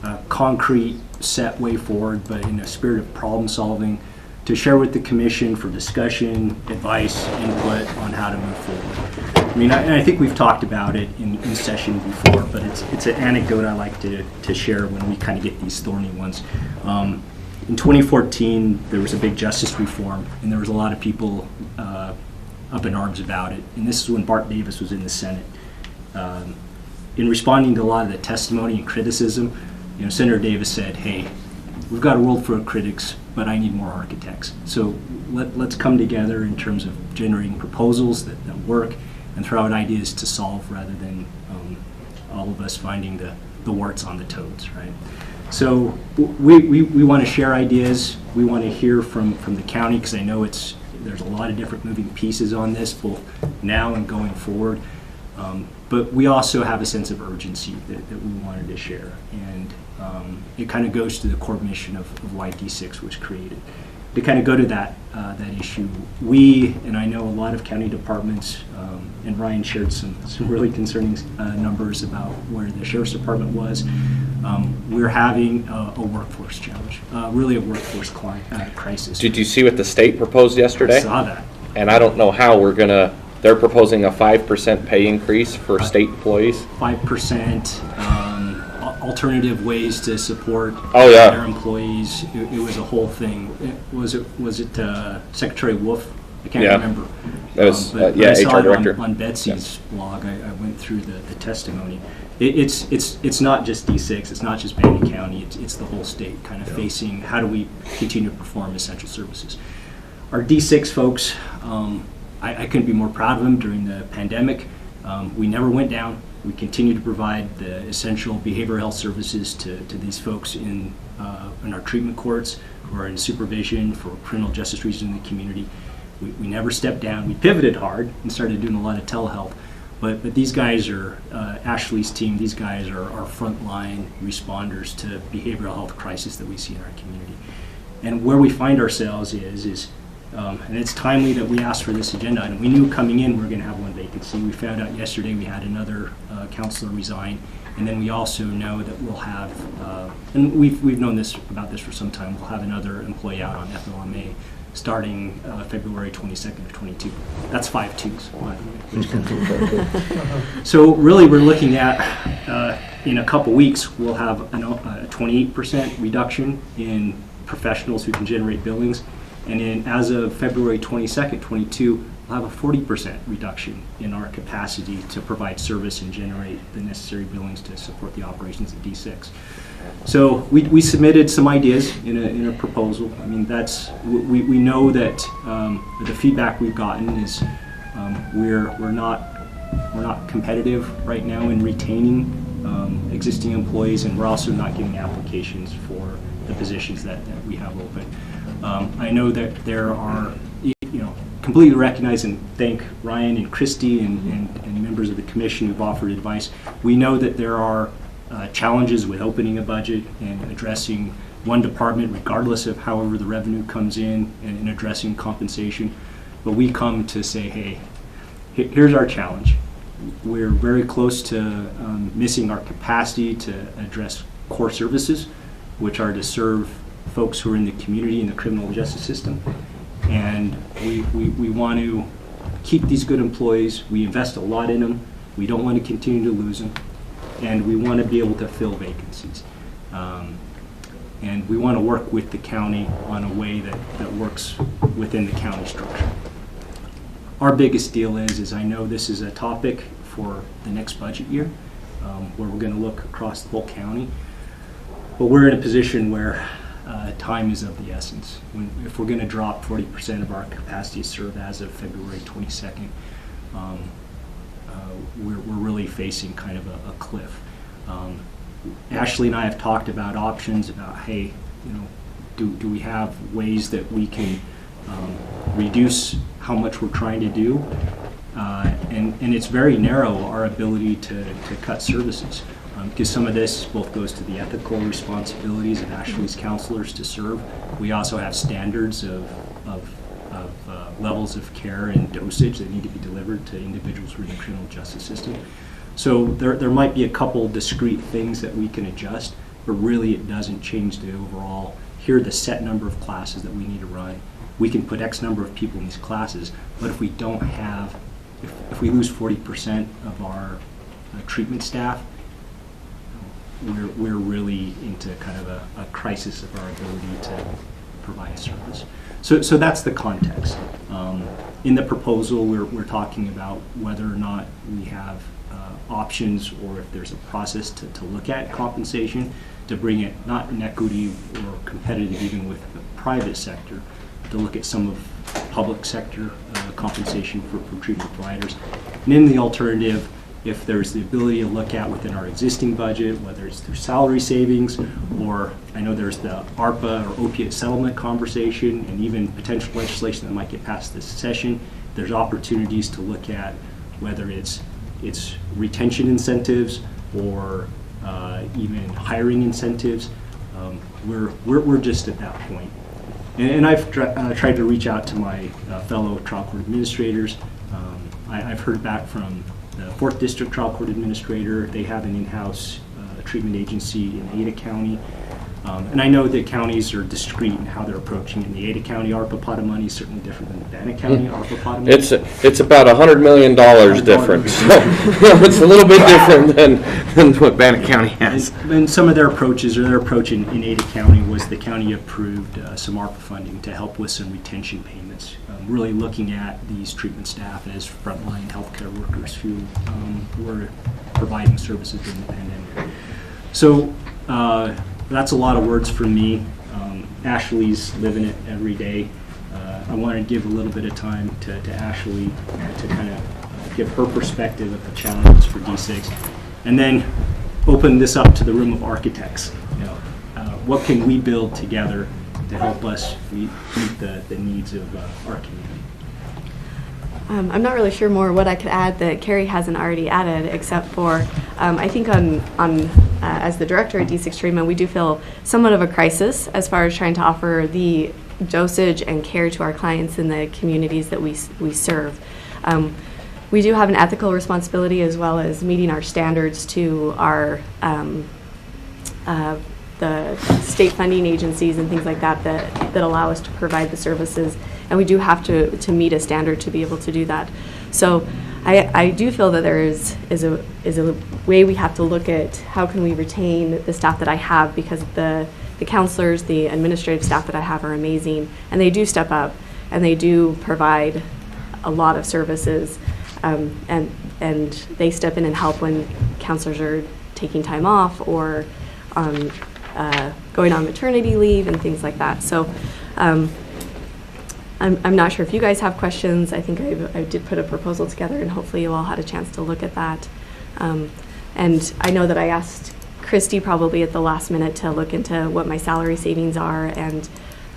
a concrete set way forward, but in a spirit of problem solving to share with the commission for discussion, advice, input on how to move forward. I mean, I think we've talked about it in session before, but it's an anecdote I like to share when we kind of get these thorny ones. In 2014, there was a big justice reform, and there was a lot of people up in arms about it. And this is when Bart Davis was in the Senate. In responding to a lot of the testimony and criticism, Senator Davis said, hey, we've got a world full of critics, but I need more architects. So let's come together in terms of generating proposals that work and throw out ideas to solve rather than all of us finding the warts on the toads, right? So we want to share ideas. We want to hear from the county, because I know there's a lot of different moving pieces on this, both now and going forward. But we also have a sense of urgency that we wanted to share. And it kind of goes to the core mission of why D6 was created. To kind of go to that issue, and I know a lot of county departments, and Ryan shared some really concerning numbers about where the sheriff's department was. We're having a workforce challenge, really a workforce crisis. Did you see what the state proposed yesterday? I saw that. And I don't know how they're proposing a 5% pay increase for state employees. 5%, alternative ways to support Oh, yeah. their employees. It was a whole thing. Was it Secretary Wolf? I can't remember. That was, but yeah, I saw HR it director. on Betsy's blog. I went through the testimony. It's not just D6. It's not just Bannock County. It's the whole state kind of facing how do we continue to perform essential services. Our D6 folks, I couldn't be more proud of them during the pandemic. We never went down. We continue to provide the essential behavioral health services to these folks in our treatment courts who are in supervision for criminal justice reasons in the community. We never stepped down. We pivoted hard and started doing a lot of telehealth. But these guys are, Ashley's team, these guys are our frontline responders to behavioral health crisis that we see in our community. And where we find ourselves is and it's timely that we asked for this agenda item. We knew coming in we were going to have one vacancy. We found out yesterday we had another counselor resign. And then we also know that we'll have, and we've known about this for some time, we'll have another employee out on FLMA starting February 22nd of 22. That's 5 twos, by the way. So really we're looking at, in a couple weeks, we'll have a 28% reduction in professionals who can generate billings. And then as of February 22nd, 22, we'll have a 40% reduction in our capacity to provide service and generate the necessary billings to support the operations of D6. So we submitted some ideas in a proposal. I mean, we know that the feedback we've gotten is we're not competitive right now in retaining existing employees, and we're also not getting applications for the positions that we have open. I know that there are, completely recognize and thank Ryan and Christy and members of the commission who've offered advice. We know that there are challenges with opening a budget and addressing one department regardless of however the revenue comes in and addressing compensation. But we come to say, hey, here's our challenge. We're very close to missing our capacity to address core services, which are to serve folks who are in the community in the criminal justice system. And we want to keep these good employees. We invest a lot in them. We don't want to continue to lose them. And we want to be able to fill vacancies. And we want to work with the county on a way that works within the county structure. Our biggest deal is I know this is a topic for the next budget year, where we're going to look across the whole county. But we're in a position where time is of the essence. If we're going to drop 40% of our capacity to serve as of February 22nd, we're really facing kind of a cliff. Ashley and I have talked about options about, hey, do we have ways that we can reduce how much we're trying to do? And it's very narrow, our ability to cut services. Because some of this both goes to the ethical responsibilities of Ashley's counselors to serve. We also have standards of levels of care and dosage that need to be delivered to individuals who are in the criminal justice system. So there might be a couple discrete things that we can adjust, but really it doesn't change the overall, here are the set number of classes that we need to run. We can put X number of people in these classes, but if we don't have, if we lose 40% of our treatment staff, we're really into kind of a crisis of our ability to provide service. So that's the context. In the proposal, we're talking about whether or not we have options or if there's a process to look at compensation to bring it not in equity or competitive even with the private sector, to look at some of public sector compensation for treatment providers. And in the alternative, if there's the ability to look at within our existing budget, whether it's through salary savings, or I know there's the ARPA or opiate settlement conversation, and even potential legislation that might get passed this session, there's opportunities to look at whether it's retention incentives or even hiring incentives. We're just at that point. And I've tried to reach out to my fellow trial court administrators. I've heard back from the 4th District Trial Court Administrator. They have an in-house treatment agency in Ada County. And I know that counties are discreet in how they're approaching it. And the Ada County ARPA pot of money is certainly different than the Bannock County ARPA pot of money. It's about $100 million difference. So, it's a little bit different than what Bannock County has. And some of their approaches, or their approach in Ada County, was the county approved some ARPA funding to help with some retention payments, really looking at these treatment staff as frontline healthcare workers who were providing services during the pandemic. So that's a lot of words from me. Ashley's living it every day. I wanted to give a little bit of time to Ashley to kind of give her perspective of the challenges for D6, and then open this up to the room of architects. What can we build together to help us meet the needs of our community? I'm not really sure more what I could add that Carrie hasn't already added, except for I think as the director at D6 Treatment, we do feel somewhat of a crisis as far as trying to offer the dosage and care to our clients in the communities that we serve. We do have an ethical responsibility as well as meeting our standards to our the state funding agencies and things like that allow us to provide the services, and we do have to meet a standard to be able to do that. So I do feel that there is a way we have to look at how can we retain the staff that I have, because the counselors, the administrative staff that I have are amazing, and they do step up and they do provide a lot of services, and they step in and help when counselors are taking time off or going on maternity leave and things like that. So I'm not sure if you guys have questions. I think I did put a proposal together, and hopefully you all had a chance to look at that. And I know that I asked Christy probably at the last minute to look into what my salary savings are and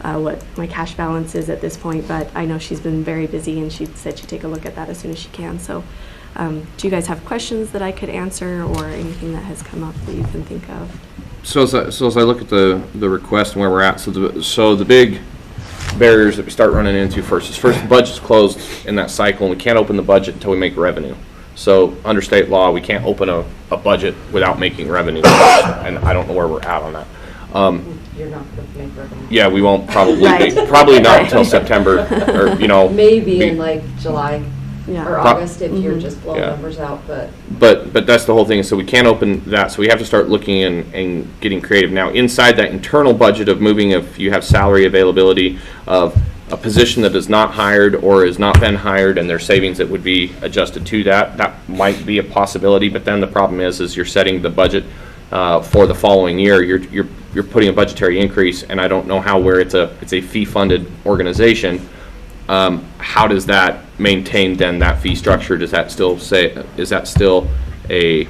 what my cash balance is at this point, but I know she's been very busy, and she said she'd take a look at that as soon as she can. So do you guys have questions that I could answer, or anything that has come up that you can think of? So as I look at the request and where we're at, so the big barriers that we start running into first the budget's closed in that cycle, and we can't open the budget until we make revenue. So under state law, we can't open a budget without making revenue, and I don't know where we're at on that. You're not going to make revenue. Yeah, we won't probably Right. probably not until September, or maybe in like July or August if you're Mhm. just blowing Yeah. numbers out, but. But that's the whole thing. So we can't open that. So we have to start looking and getting creative. Now, inside that internal budget of moving, if you have salary availability of a position that is not hired or has not been hired, and there's savings that would be adjusted to that, that might be a possibility. But then the problem is you're setting the budget for the following year. You're putting a budgetary increase, and I don't know where it's a fee-funded organization. How does that maintain then that fee structure? Does that still is that still a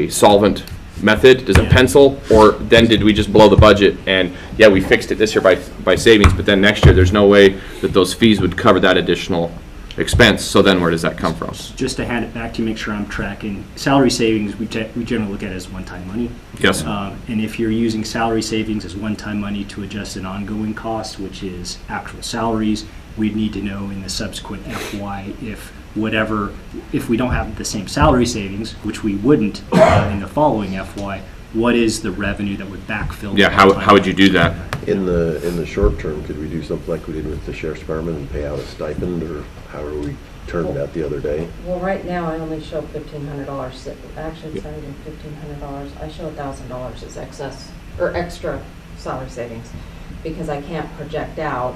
solvent method? Does it pencil? Or then did we just blow the budget and yeah, we fixed it this year by savings, but then next year there's no way that those fees would cover that additional expense. So then where does that come from? Just to hand it back to you, make sure I'm tracking. Salary savings, we generally look at as one-time money. Yes. And if you're using salary savings as one-time money to adjust an ongoing cost, which is actual salaries, we'd need to know in the subsequent FY if we don't have the same salary savings, which we wouldn't in the following FY, what is the revenue that would backfill? Yeah, how would you do that? In the short term, could we do something like we did with the sheriff's department and pay out a stipend, or however we turned that the other day? Well, right now I only show $1,500. Actually, it's not even $1,500. I show $1,000 as excess or extra salary savings because I can't project out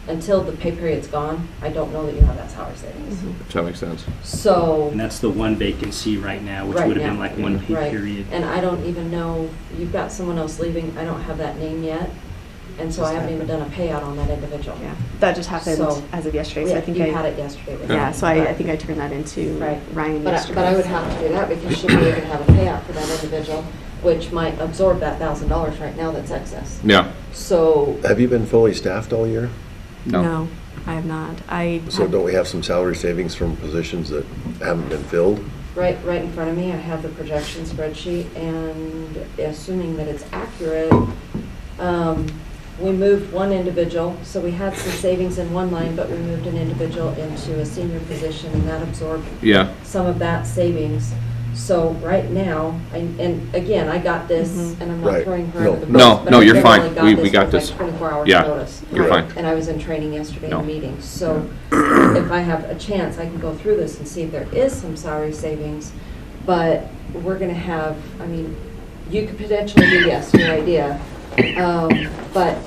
until the pay period's gone, I don't know that you have that salary savings. Does that make sense? So. And that's the one vacancy right now, which Right would have now. been like one pay Right. period. And I don't even know, you've got someone else leaving, I don't have that name yet, and so I haven't even done a payout on that individual. Yeah, that just happened So- as of yesterday, so I think You had it yesterday. with Yeah, me. so I think I turned that into Right. Ryan But yesterday. I would have to do that because she may even have a payout for that individual, which might absorb that $1,000 right now that's excess. Yeah. So, Have you been fully staffed all year? No, I have not. So don't we have some salary savings from positions that haven't been filled? right in front of me, I have the projection spreadsheet, and assuming that it's accurate, we moved one individual, so we had some savings in one line, but we moved an individual into a senior position, and that absorbed Yeah. some of that savings. So right now, and again, I got this, and I'm not Right. throwing her No. under the No, bus, but no, I you're literally fine. got We this got with, like, this. 24 hours Yeah, notice. you're fine. And I was in training yesterday in No. a meeting. So if I have a chance, I can go through this and see if there is some salary savings. But we're going to have, I mean, you could potentially do, yes, your idea. But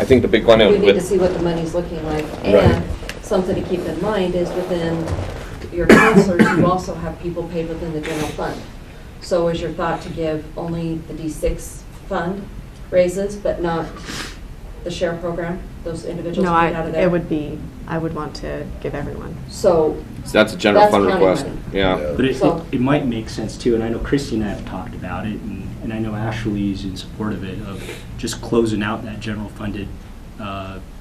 I think the big one we is need to with, see what the money's looking like. Right. And something to keep in mind is within your counselors, you also have people paid within the general fund. So is your thought to give only the D6 fund raises, but not the share program, those individuals No, paid out of there? it would be, I would want to give everyone. So that's a general That's fund county request. money. Yeah. But it, So- it might make sense too, and I know Christy and I have talked about it, and I know Ashley's in support of it, of just closing out that general funded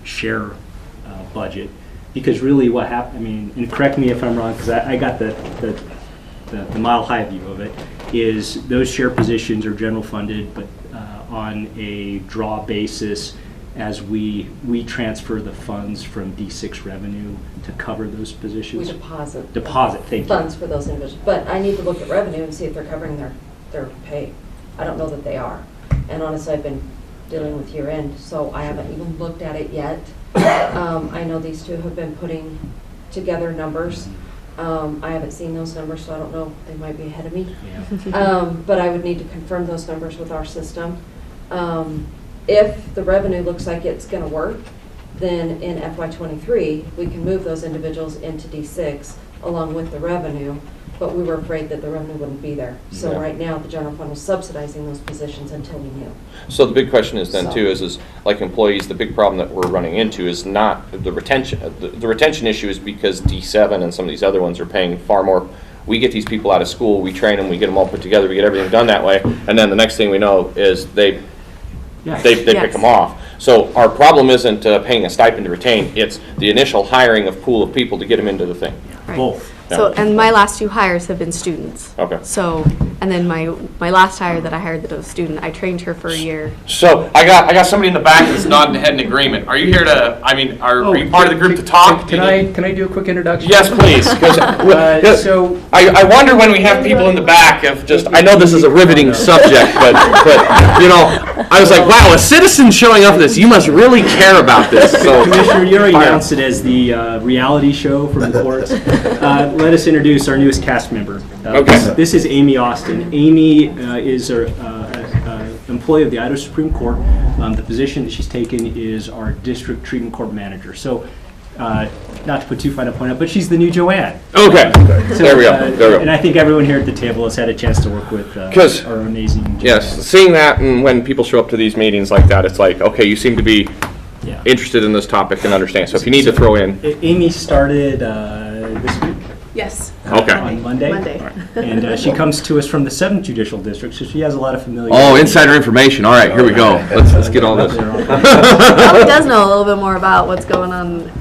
share budget. Because really what happened, I mean, and correct me if I'm wrong, because I got the mile high view of it, is those share positions are general funded, but on a draw basis as we transfer the funds from D6 revenue to cover those we positions. deposit Thank you. funds for those individuals. But I need to look at revenue and see if they're covering their pay. I don't know that they are. And honestly, I've been dealing with year end, so I haven't even looked at it yet. I know these two have been putting together numbers. I haven't seen those numbers, so I don't know, they might be ahead of me. Yeah. But I would need to confirm those numbers with our system. If the revenue looks like it's going to work, then in FY23, we can move those individuals into D6 along with the revenue, but we were afraid that the revenue wouldn't be there. So Yeah. right now, the general fund was subsidizing those positions until we knew. So the big question is then So- too, is like employees, the big problem that we're running into is not the retention. The retention issue is because D7 and some of these other ones are paying far more. We get these people out of school, we train them, we get them all put together, we get everything done that way, and then the next thing we know is they pick Yes. them off. So our problem isn't paying a stipend to retain, it's the initial hiring of pool of people to get them into the thing. Right. Both. So, and my last two hires have been students. Okay. So, and then my last hire that I hired that was a student, I trained her for a year. So I got somebody in the back that's nodding head in agreement. Are you here to, I mean, are you part of the group to talk? Can I do a quick introduction? Yes, please, because So, I wonder when we have people in the back of just, I know this is a riveting subject, but, you know, I was like, wow, a citizen showing up for this, you must really care about this, so. Commissioner, you already announced it as the reality show from the courts. Let us introduce our newest cast member. Okay. This is Amy Austin. Amy is an employee of the Idaho Supreme Court. The position that she's taken is our district treatment court manager. So, not to put too fine a point out, but she's the new Joanne. Okay, So, there we go, there we And go. I think everyone here at the table has had a chance to work with 'Cause- our amazing Joanne. Yes, seeing that and when people show up to these meetings like that, it's like, okay, you seem to be Yeah. interested in this topic and understand, so if you need to throw in, Amy started this week. Yes. Okay. On Monday. Monday. And she comes to us from the 7th Judicial District, so she has a lot of familiarity. oh, insider information, all right, here we go, let's get all this. Probably does know a little bit more about what's going on.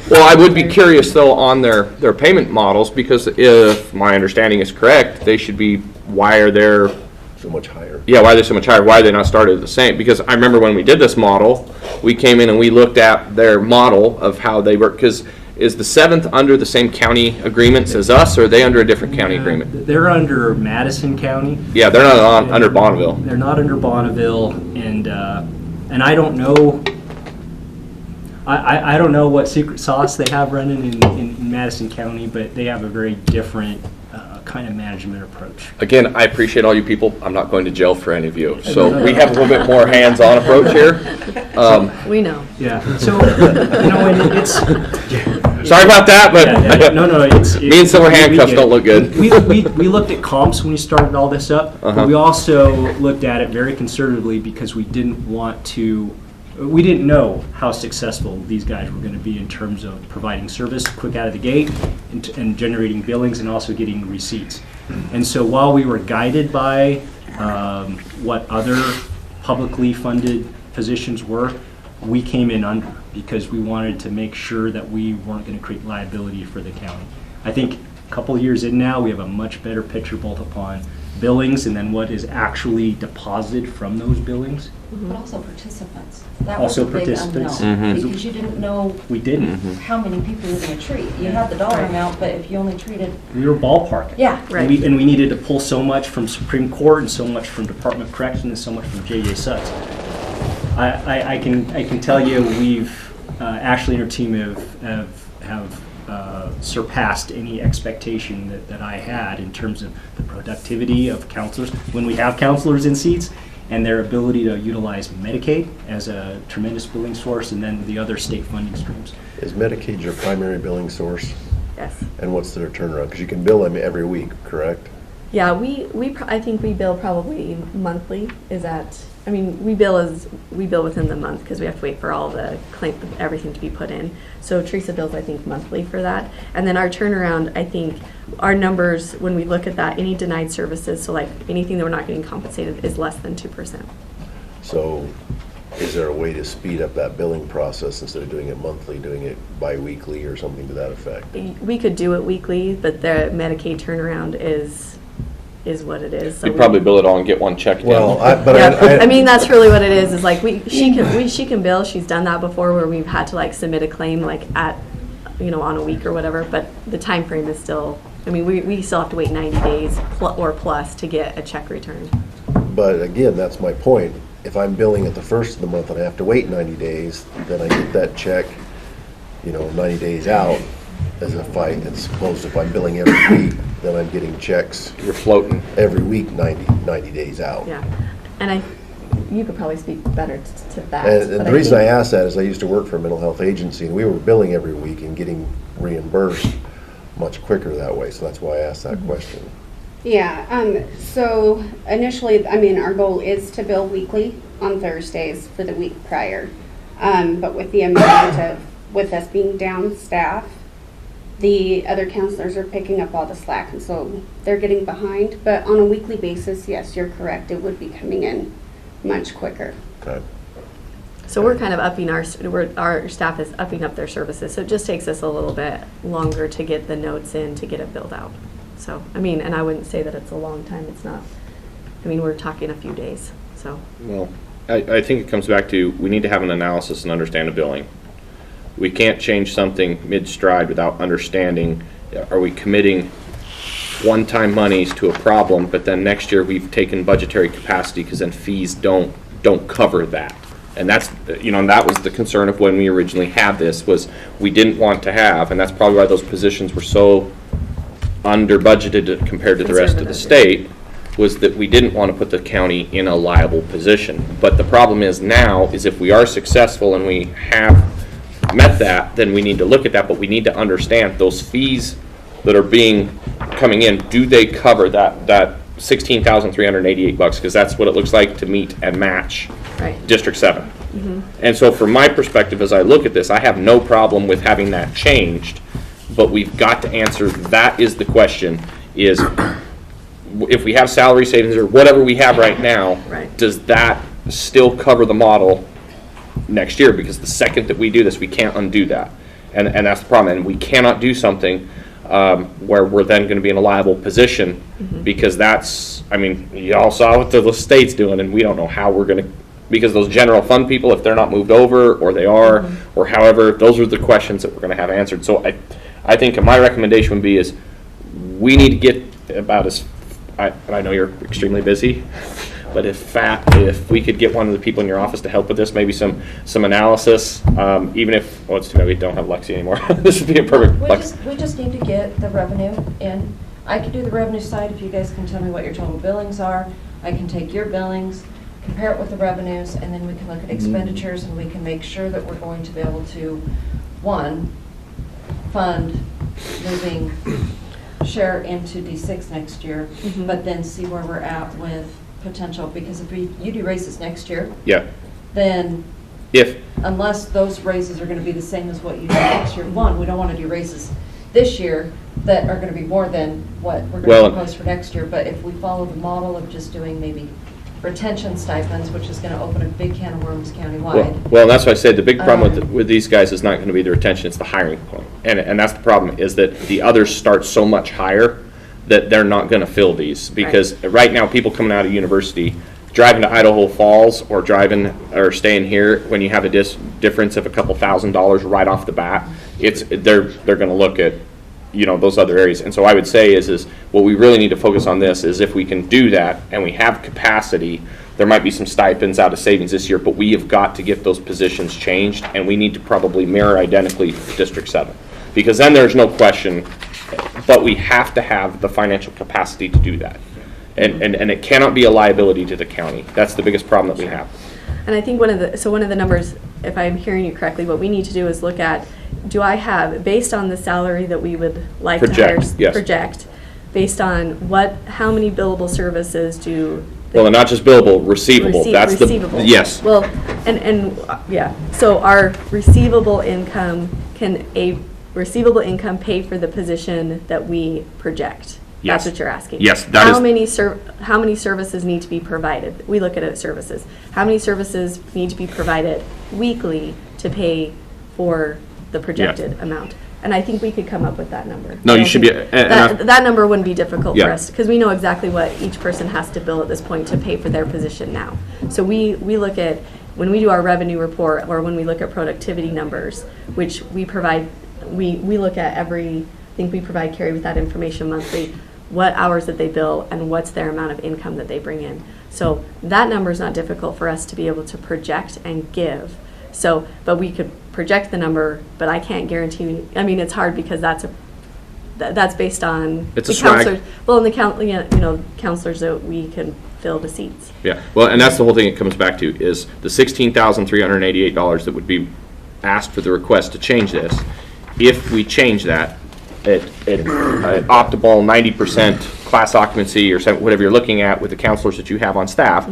Well, I would be curious though on their payment models, because if my understanding is correct, they should be, why are there, So much higher. yeah, why are they so much higher? Why are they not started the same? Because I remember when we did this model, we came in and we looked at their model of how they work, because is the 7th under the same county agreements as us, or are they under a different county agreement? They're under Madison County. Yeah, they're not under Bonneville. They're not under Bonneville, and I don't know. I don't know what secret sauce they have running in Madison County, but they have a very different kind of management approach. Again, I appreciate all you people. I'm not going to jail for any of you. So we have a little bit more hands-on approach here. We know. Yeah, so, and it's. Sorry about that, but me and silver handcuffs don't look good. We looked at comps when we started all this up, but we also looked at it very conservatively because we didn't know how successful these guys were going to be in terms of providing service quick out of the gate and generating billings and also getting receipts. And so while we were guided by what other publicly funded positions were, we came in under because we wanted to make sure that we weren't going to create liability for the county. I think a couple of years in now, we have a much better picture both upon billings and then what is actually deposited from those billings. But also participants. That Also was a big participants. unknown, because you didn't know We didn't. how many people you were going to treat. You had the dollar amount, but if you only treated, We were ballparking. yeah. And we needed to pull so much from Supreme Court and so much from Department of Corrections and so much from J.J. Sutts. I can tell you we've Ashley and her team have surpassed any expectation that I had in terms of the productivity of counselors when we have counselors in seats and their ability to utilize Medicaid as a tremendous billing source and then the other state funding streams. Is Medicaid your primary billing source? Yes. And what's their turnaround? Because you can bill them every week, correct? Yeah, I think we bill probably monthly. We bill within the month because we have to wait for all the everything to be put in. So Teresa bills, I think, monthly for that. And then our turnaround, I think, our numbers, when we look at that, any denied services, so like anything that we're not getting compensated is less than 2%. So is there a way to speed up that billing process instead of doing it monthly, doing it bi-weekly or something to that effect? We could do it weekly, but the Medicaid turnaround is what it is. So You'd probably bill it all and get one check in. Well, that's really what it is. Is like she can bill. She's done that before, where we've had to like submit a claim like at, on a week or whatever. But the time frame is still. We still have to wait 90 days or plus to get a check returned. But again, that's my point. If I'm billing at the first of the month and I have to wait 90 days, then I get that check, 90 days out. As opposed to if I'm billing every week, then I'm getting checks. You're floating. Every week, 90 days out. Yeah, and you could probably speak better to that. And the reason I ask that is I used to work for a mental health agency, and we were billing every week and getting reimbursed much quicker that way. So that's why I asked that question. Yeah, so initially, our goal is to bill weekly on Thursdays for the week prior. But with the amount with us being down staff, the other counselors are picking up all the slack, and so they're getting behind. But on a weekly basis, yes, you're correct. It would be coming in much quicker. Okay. So we're kind of upping our staff is upping up their services. So it just takes us a little bit longer to get the notes in to get it billed out. So and I wouldn't say that it's a long time. It's not. We're talking a few days. So. Well, I think it comes back to we need to have an analysis and understand the billing. We can't change something mid-stride without understanding, are we committing one-time monies to a problem, but then next year we've taken budgetary capacity because then fees don't cover that. And that's, and that was the concern of when we originally had this, was we didn't want to have, and that's probably why those positions were so under budgeted compared to the rest of the state, was that we didn't want to put the county in a liable position. But the problem is now, is if we are successful and we have met that, then we need to look at that, but we need to understand those fees that are coming in, do they cover that $16,388? Because that's what it looks like to meet and match District 7. Mm-hmm. And so from my perspective, as I look at this, I have no problem with having that changed, but we've got to answer, that is the question, is if we have salary savings or whatever we have right now, does that still cover the model next year? Because the second that we do this, we can't undo that, and that's the problem. And we cannot do something where we're then going to be in a liable position, because that's, you all saw what the state's doing, and we don't know how we're going to, because those general fund people, if they're not moved over, or they are, or however, those are the questions that we're going to have answered. So I think my recommendation would be is we need to get about I know you're extremely busy, but if we could get one of the people in your office to help with this, maybe some analysis, even if, it's too bad we don't have Lexi anymore. This would be a perfect. We just need to get the revenue in. I can do the revenue side if you guys can tell me what your total billings are. I can take your billings, compare it with the revenues, and then we can look at expenditures, and we can make sure that we're going to be able to, one, fund moving share into D6 next year, but then see where we're at with potential, because if you do raises next year, Yeah. then If, unless those raises are going to be the same as what you do next year, one, we don't want to do raises this year that are going to be more than what we're going to propose for next year. But if we follow the model of just doing maybe retention stipends, which is going to open a big can of worms countywide. well, that's why I said the big problem with these guys is not going to be the retention, it's the hiring point. And that's the problem, is that the others start so much higher that they're not going to fill these. Because right now, people coming out of university, driving to Idaho Falls or driving or staying here, when you have a difference of a couple $1,000s right off the bat, they're going to look at, you know, those other areas. And so I would say is what we really need to focus on this is if we can do that and we have capacity, there might be some stipends out of savings this year, but we have got to get those positions changed, and we need to probably mirror identically District 7. Because then there's no question, but we have to have the financial capacity to do that. And it cannot be a liability to the county. That's the biggest problem that we have. And I think one of the numbers, if I'm hearing you correctly, what we need to do is look at, do I have, based on the salary that we would like to hire, project, based on how many billable services do well, and not just billable, receivable. That's receivable. Yes. Well, and yeah. So our receivable income, can a receivable income pay for the position that we project? Yes. That's what you're asking. Yes, how many services need to be provided? We look at it as services. How many services need to be provided weekly to pay for the projected amount? And I think we could come up with that number. No, you should be. That number wouldn't be difficult for us, because we know exactly what each person has to bill at this point to pay for their position now. So we look at, when we do our revenue report, or when we look at productivity numbers, which we provide, we look at I think we provide Carrie with that information monthly, what hours that they bill and what's their amount of income that they bring in. So that number is not difficult for us to be able to project and give. So, but we could project the number, but I can't guarantee. I mean, it's hard because that's based on the counselors. Well, and the counselors that we can fill the seats. Yeah. Well, and that's the whole thing. It comes back to is the $16,388 that would be asked for the request to change this. If we change that, at optimal 90% class occupancy or whatever you're looking at with the counselors that you have on staff,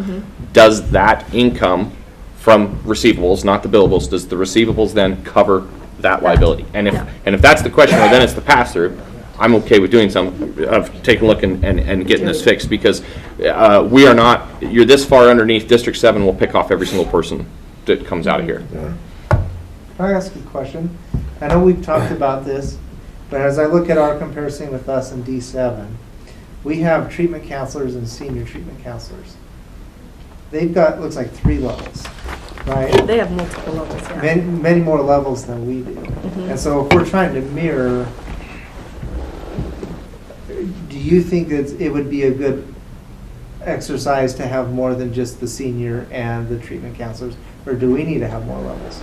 does that income from receivables, not the billables, does the receivables then cover that liability? And if that's the question, or then it's the pass-through, I'm okay with doing taking a look and getting this fixed, because we are not, you're this far underneath, District 7 will pick off every single person that comes out of here. Can I ask a question? I know we've talked about this, but as I look at our comparison with us in D7, we have treatment counselors and senior treatment counselors. They've got, looks like 3 levels, right? They have multiple levels, yeah. Many more levels than we do. And so if we're trying to mirror, do you think that it would be a good exercise to have more than just the senior and the treatment counselors, or do we need to have more levels?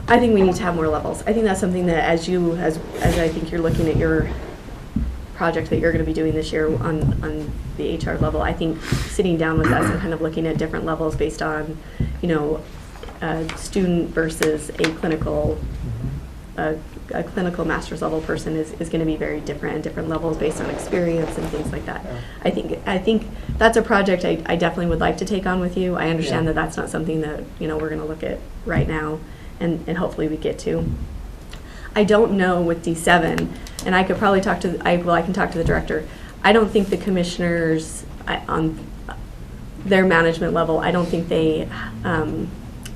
I think we need to have more levels. I think that's something that as I think you're looking at your project that you're going to be doing this year on the HR level, I think sitting down with us and kind of looking at different levels based on, student versus a clinical master's level person is going to be very different, and different levels based on experience and things like that. Yeah. I think that's a project I definitely would like to take on with you. I understand that that's not something that we're going to look at right now, and hopefully we get to. I don't know with D7, and I could probably I can talk to the director. I don't think the commissioners on their management level, I don't think they,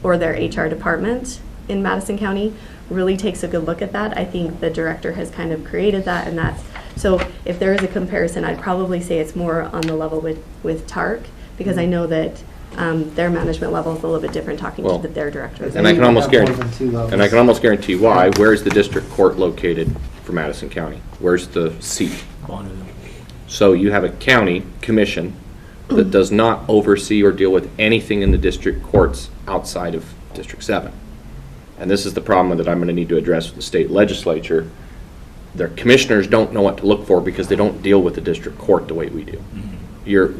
or their HR department in Madison County really takes a good look at that. I think the director has kind of created that, and that's, so if there is a comparison, I'd probably say it's more on the level with TARC, because I know that their management level is a little bit different talking to their directors. And I can almost guarantee why. Where's the district court located for Madison County? Where's the seat? So you have a county commission that does not oversee or deal with anything in the district courts outside of District 7. And this is the problem that I'm going to need to address with the state legislature. their commissioners don't know what to look for because they don't deal with the district court the way we do.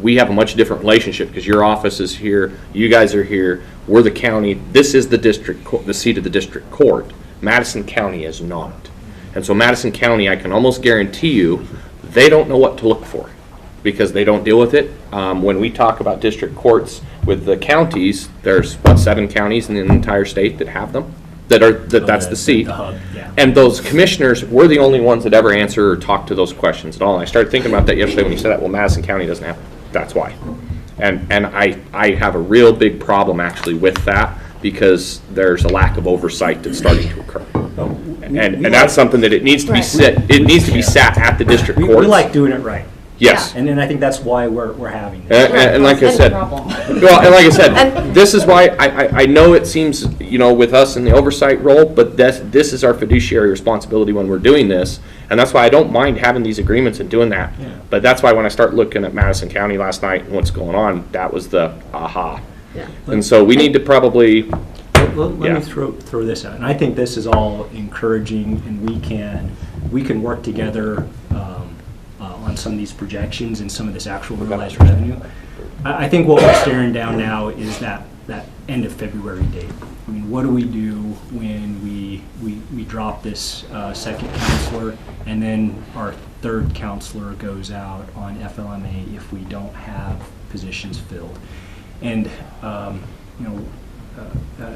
We have a much different relationship because your office is here, you guys are here, we're the county, this is the the seat of the district court. Madison County is not. And so Madison County, I can almost guarantee you, they don't know what to look for because they don't deal with it. When we talk about district courts with the counties, there's what, 7 counties in the entire state that have them? That's the seat. And those commissioners, we're the only ones that ever answer or talk to those questions at all. And I started thinking about that yesterday when you said that. Well, Madison County doesn't have it. That's why. And I have a real big problem actually with that because there's a lack of oversight that's starting to occur. And that's something that it needs to be sat at the district courts. We like doing it right. Yes. And then I think that's why we're having this. And like I said, this is why I know it seems, with us in the oversight role, but this is our fiduciary responsibility when we're doing this. And that's why I don't mind having these agreements and doing that. Yeah. But that's why when I start looking at Madison County last night and what's going on, that was the aha. Yeah. And so we need to probably... Let me throw this out. And I think this is all encouraging, and we can work together on some of these projections and some of this actual realized revenue. I think what we're staring down now is that end of February date. I mean, what do we do when we drop this second counselor and then our third counselor goes out on FLMA if we don't have positions filled? And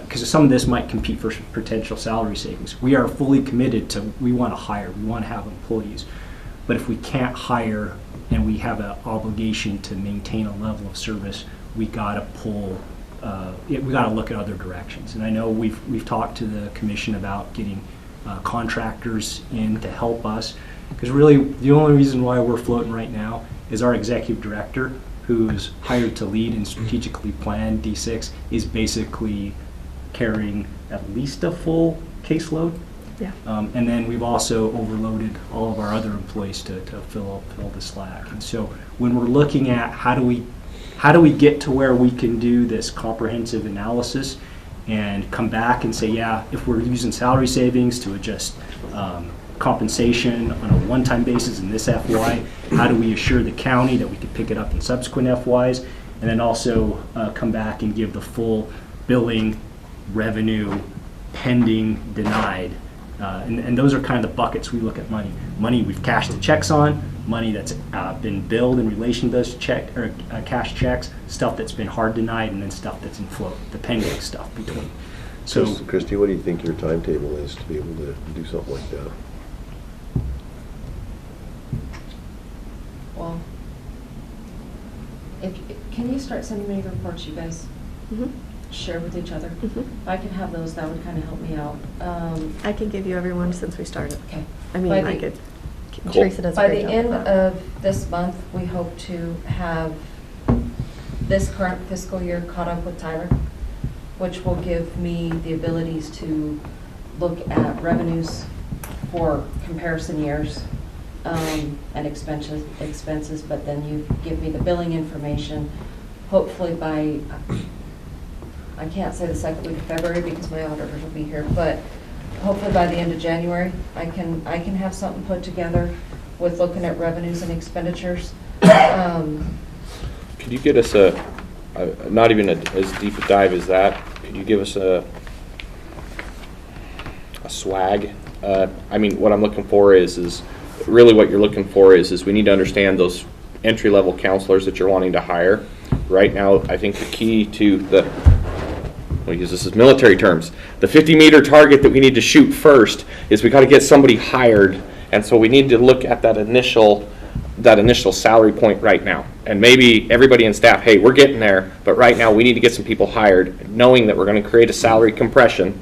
because some of this might compete for potential salary savings. We are fully committed to, we want to hire, we want to have employees. But if we can't hire and we have an obligation to maintain a level of service, we got to we got to look at other directions. And I know we've talked to the commission about getting contractors in to help us, because really the only reason why we're floating right now is our executive director, who's hired to lead and strategically plan D6, is basically carrying at least a full caseload. Yeah. And then we've also overloaded all of our other employees to fill the slack. And so when we're looking at how do we get to where we can do this comprehensive analysis and come back and say, yeah, if we're using salary savings to adjust compensation on a one-time basis in this FY, how do we assure the county that we could pick it up in subsequent FYs, and then also come back and give the full billing, revenue, pending, denied. And those are kind of the buckets we look at money. Money we've cashed the checks on, money that's been billed in relation to those cash checks, stuff that's been hard denied, and then stuff that's in float, the pending stuff between. So, Christy, what do you think your timetable is to be able to do something like that? Well, can you start sending me reports you guys share with each other? If I could have those, that would kind of help me out. I can give you everyone since we started. Okay. I mean, I could. Cool. Teresa does a By great the job end with that. of this month, we hope to have this current fiscal year caught up with Tyler, which will give me the abilities to look at revenues for comparison years and expenses, but then you give me the billing information, hopefully by, I can't say the second week of February because my auditors will be here, but hopefully by the end of January, I can have something put together with looking at revenues and expenditures. Could you get us not even as deep a dive as that, could you give us a swag? I mean, what I'm looking for is really what you're looking for is we need to understand those entry-level counselors that you're wanting to hire. Right now, I think the key to we'll use this as military terms, the 50-meter target that we need to shoot first is we got to get somebody hired, and so we need to look at that initial salary point right now. And maybe everybody in staff, hey, we're getting there, but right now we need to get some people hired, knowing that we're going to create a salary compression.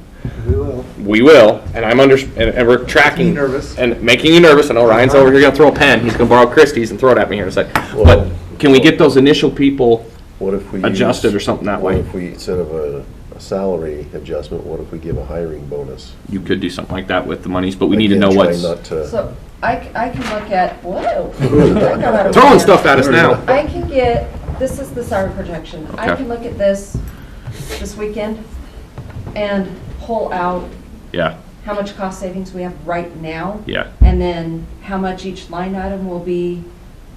We will, and and we're tracking nervous. And making you nervous. I know Ryan's over here going to throw a pen. He's going to borrow Christie's and throw it at me here in a second. Well, but can we get those initial people what if we adjusted or something that way? What if we, instead of a salary adjustment, what if we give a hiring bonus? You could do something like that with the monies, but we need to know what's... So I can look at, whoa. Throwing stuff at us now. I can get, this is the salary projection. Okay. I can look at this weekend and pull out, yeah, how much cost savings we have right now. Yeah. And then how much each line item will be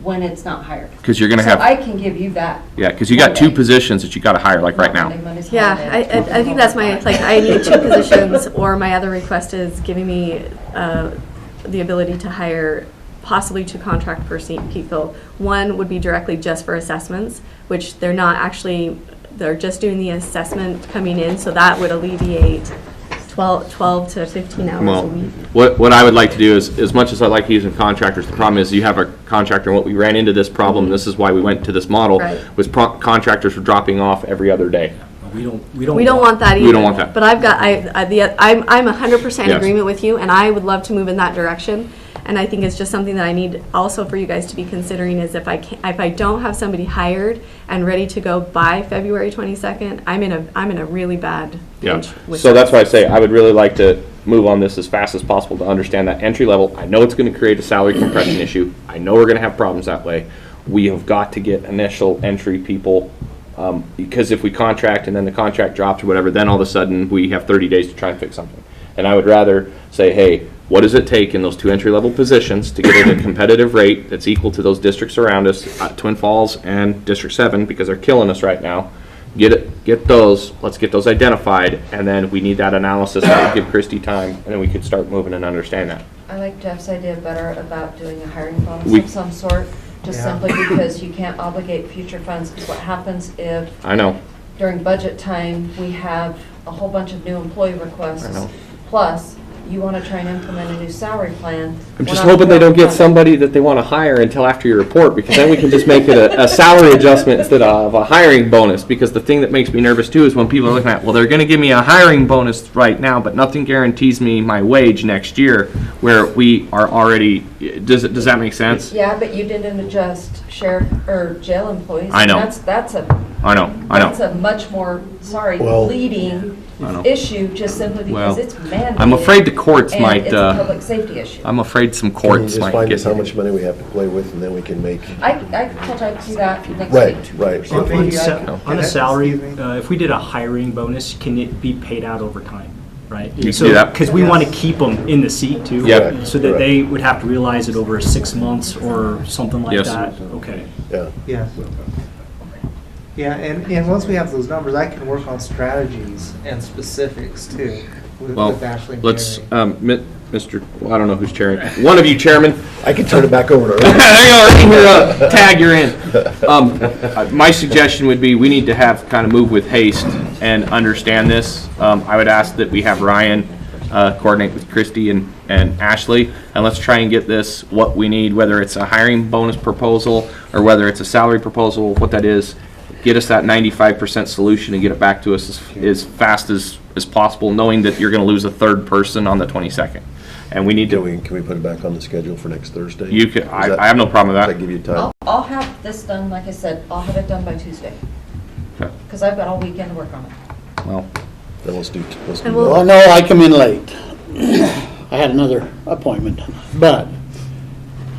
when it's not hired. Because you're gonna So have, I can give you that. yeah, because you got two Monday. positions that you gotta hire, like right now. Monday, Monday's Yeah, holiday. I think that's my, like, I need 2 positions, or my other request is giving me the ability to hire possibly 2 contract people. One would be directly just for assessments, which they're not actually, they're just doing the assessment coming in, so that would alleviate 12 to 15 hours a Well, week. what I would like to do is, as much as I like using contractors, the problem is you have a contractor, and what we ran into this problem, and this is why we went to this model, Right. was contractors were dropping off every other day. We don't We don't want that either. We don't want that. But I've got, I'm 100% in Yes. agreement with you, and I would love to move in that direction. And I think it's just something that I need also for you guys to be considering is if I don't have somebody hired and ready to go by February 22nd, I'm in a really bad Yeah, pinch with so that's why I say I would really like to move on this as fast as possible to understand that entry level. I know it's gonna create a salary compression issue. I know we're gonna have problems that way. We have got to get initial entry people, because if we contract and then the contract drops or whatever, then all of a sudden we have 30 days to try and fix something. And I would rather say, hey, what does it take in those 2 entry-level positions to get at a competitive rate that's equal to those districts around us, Twin Falls and District 7, because they're killing us right now. Get those, let's get those identified, and then we need that analysis that would give Christie time, and then we could start moving and understand that. I like Jeff's idea better about doing a hiring bonus We- of some sort, just Yeah. simply because you can't obligate future funds, because what happens if I know. during budget time, we have a whole bunch of new employee requests. I know. Plus, you want to try and implement a new salary plan. I'm We're just not hoping they don't get funded. somebody that they want to hire until after your report, because then we can just make it a salary adjustment instead of a hiring bonus. Because the thing that makes me nervous too is when people are looking at, well, they're going to give me a hiring bonus right now, but nothing guarantees me my wage next year, where we are already, does that make sense? Yeah, but you didn't adjust sheriff or jail employees. I know. That's a I know. That's a much more, Well- leading I know. issue, just simply Well, because it's mandated. I'm afraid the courts and might, it's a public safety issue. I'm afraid some Can you courts just might find get. us how much money we have to play with, and then we can make, I told you I'd do that next right, week. right. On Maybe I sa- can- on a excuse salary, me. if we did a hiring bonus, can it be paid out over time, right? You can do that. Because we want to keep them in the seat too. Yeah. So that they would have to realize it over 6 months or something like Yes. that. Okay. Yeah. Yeah. Yeah, and once we have those numbers, I can work on strategies and specifics too with Well, Ashley and let's, Mary. Mr., well, I don't know who's chairing. One of you chairman. I can turn it back over to There her. you are, tag, you're in. My suggestion would be, we need to have, kind of move with haste and understand this. I would ask that we have Ryan coordinate with Christie and Ashley, and let's try and get this, what we need, whether it's a hiring bonus proposal, or whether it's a salary proposal, what that is. Get us that 95% solution and get it back to us as fast as possible, knowing that you're gonna lose a third person on the 22nd. And we need to, Can we put it back on the schedule for next Thursday? you could, Does that- I have no problem with Does that that. give you time? I'll have this done, like I said, I'll have it done by Tuesday. Okay. Because I've got all weekend to work on it. Well, Then let's do And we'll- Well, no, I come in late. I had another appointment, but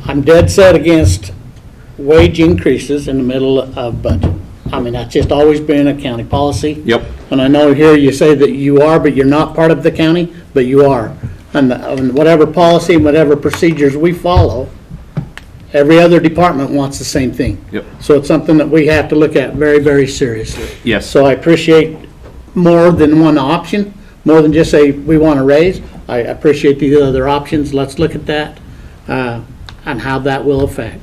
I'm dead set against wage increases in the middle of budget. I mean, that's just always been a county policy. yep. And I know here you say that you are, but you're not part of the county, but you are. And whatever policy, whatever procedures we follow, every other department wants the same thing. Yep. So it's something that we have to look at very, very seriously. Yes. So I appreciate more than one option, more than just say, we want to raise. I appreciate the other options. Let's look at that, and how that will affect.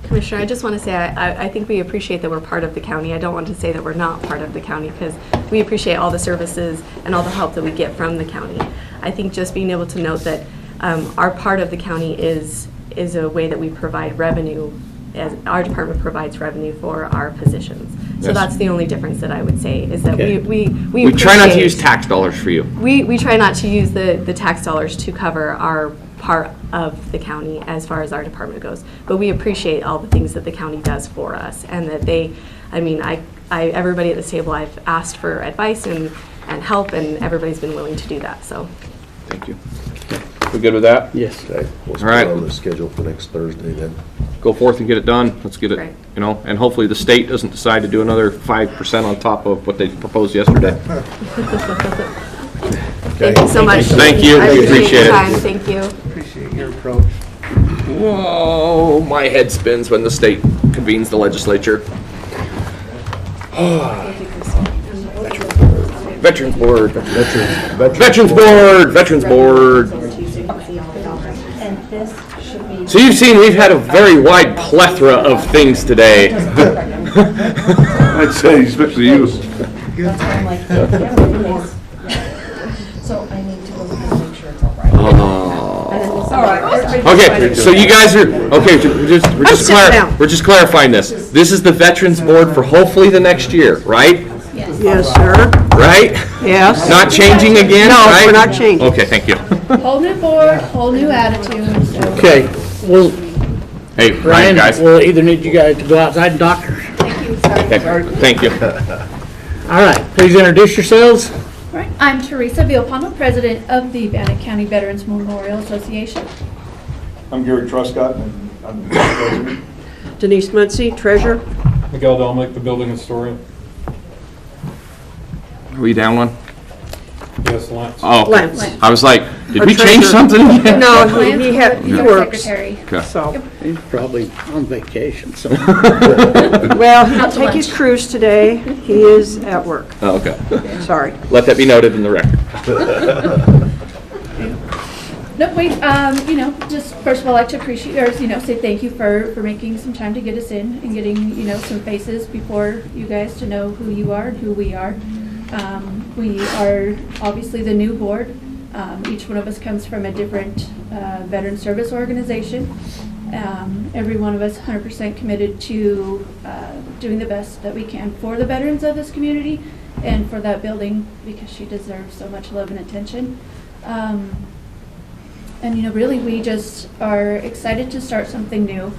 Commissioner, I just want to say, I think we appreciate that we're part of the county. I don't want to say that we're not part of the county, because we appreciate all the services and all the help that we get from the county. I think just being able to note that our part of the county is a way that we provide revenue, as our department provides revenue for our positions. So Yes. that's the only difference that I would say, is that Okay. we try not to appreciate- use tax dollars for you. We try not to use the tax dollars to cover our part of the county as far as our department goes. But we appreciate all the things that the county does for us, and that everybody at this table, I've asked for advice and help, and everybody's been willing to do that, so. Thank you. We good with that? Yes. Okay, let's All put right. it on the schedule for next Thursday then. Go forth and get it done. Let's get it, Right. and hopefully the state doesn't decide to do another 5% on top of what they proposed yesterday. Thank you so much. Thank you. I Appreciate your it. time. Thank you. Appreciate your approach. Whoa, my head spins when the state convenes the legislature. Veterans Board. Veterans Board. And this should be. So you've seen we've had a very wide plethora of things today. I'd say, especially you. That's why I'm like, so I need to go through and make sure it's all right. All right. Okay, so you guys are, okay, we're just clarifying this. This is the Veterans Board for hopefully the next year, right? Yes, sir. Right? Yes. Not changing again, No, right? we're not changing. Okay, thank you. Whole new board, whole new attitude. Okay, well, Hey, Ryan, Ryan, guys. we'll either need you guys to go outside and doctor. Thank you, sorry. Okay, thank you. All right, please introduce yourselves. Right, I'm Teresa Villalpando, president of the Bannock County Veterans Memorial Association. I'm Gary Truscott, and I'm the president. Denise Muncy, treasurer. Miguel Delmick, the building historian. Are we down one? Yes, Lance. Oh, okay. Lance. I was like, did Our we change treasurer. something? No, Lance he is our works. secretary. Okay. So, He's probably on vacation, so. well, he'll Out to take his lunch. cruise today. He is at work. Oh, okay. Sorry. Let that be noted in the record. No, wait, just first of all, I'd like to appreciate, or, say thank you for making some time to get us in and getting, some faces before you guys to know who you are and who we are. We are obviously the new board. Each one of us comes from a different veteran service organization. Every one of us 100% committed to doing the best that we can for the veterans of this community and for that building because she deserves so much love and attention. And really we just are excited to start something new,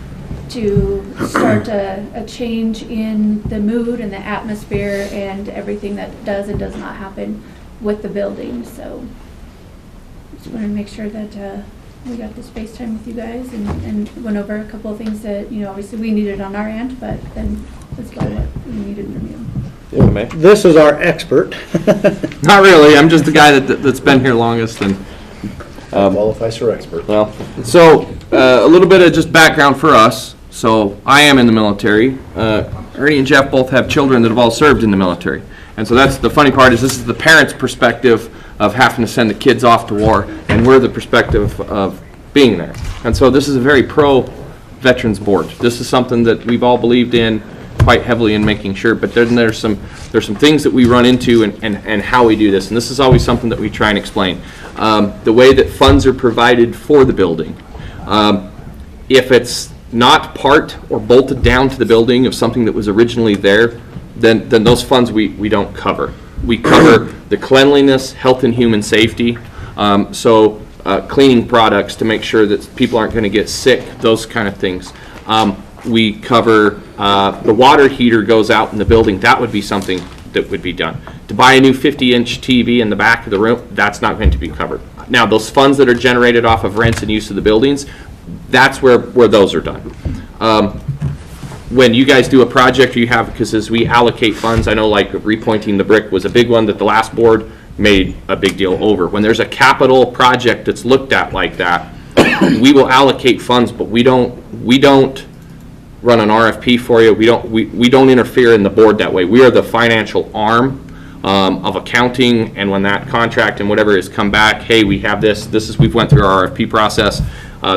to start a change in the mood and the atmosphere and everything that does and does not happen with the building. So just wanted to make sure that we got this space time with you guys and went over a couple of things that, obviously we needed on our end, but then as well what we needed from you. This is our expert. Not really. I'm just the guy that's been here longest and. Qualifies for expert. Well, so a little bit of just background for us. So I am in the military. Ernie and Jeff both have children that have all served in the military. And so that's the funny part is this is the parents' perspective of having to send the kids off to war, and we're the perspective of being there. And so this is a very pro-veterans board. This is something that we've all believed in quite heavily in making sure, but then there's some things that we run into and how we do this. And this is always something that we try and explain. The way that funds are provided for the building. If it's not part or bolted down to the building of something that was originally there, then those funds we don't cover. We cover the cleanliness, health and human safety, cleaning products to make sure that people aren't going to get sick, those kind of things. We cover the water heater goes out in the building. That would be something that would be done. To buy a new 50-inch TV in the back of the room, that's not going to be covered. Now, those funds that are generated off of rents and use of the buildings, that's where those are done. When you guys do a project, you have, because as we allocate funds, I know like repointing the brick was a big one that the last board made a big deal over. When there's a capital project that's looked at like that, we will allocate funds, but we don't run an RFP for you. We don't interfere in the board that way. We are the financial arm of accounting, and when that contract and whatever has come back, hey, we have this is we've went through our RFP process.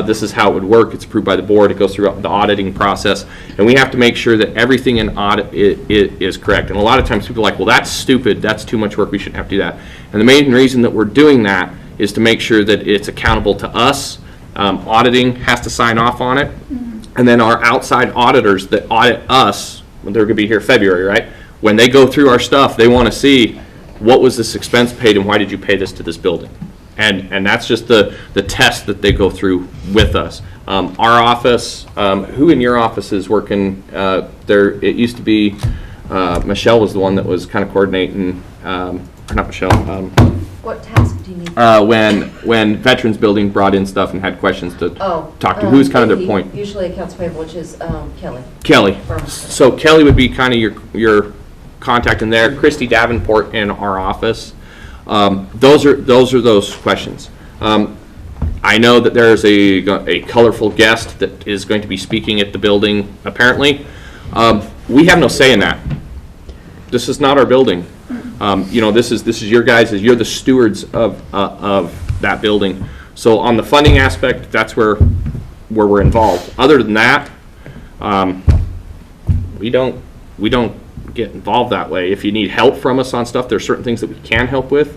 This is how it would work. It's approved by the board. It goes through the auditing process, and we have to make sure that everything in audit is correct. And a lot of times people are like, well, that's stupid. That's too much work. We shouldn't have to do that. And the main reason that we're doing that is to make sure that it's accountable to us. Auditing has to sign off on it. And then our outside auditors that audit us, they're going to be here February, right? When they go through our stuff, they want to see what was this expense paid and why did you pay this to this building? And that's just the test that they go through with us. Our office, who in your office is working there? It used to be Michelle was the one that was kind of coordinating, or not Michelle. What task do you need? When Veterans Building brought in stuff and had questions to talk to, who's kind of their point? Usually accounts payable, which is Kelly. Kelly. So Kelly would be kind of your contact in there. Christy Davenport in our office. Those are those questions. I know that there's a colorful guest that is going to be speaking at the building, apparently. We have no say in that. This is not our building. You know, this is your guys', you're the stewards of that building. So on the funding aspect, that's where we're involved. Other than that, we don't get involved that way. If you need help from us on stuff, there's certain things that we can help with,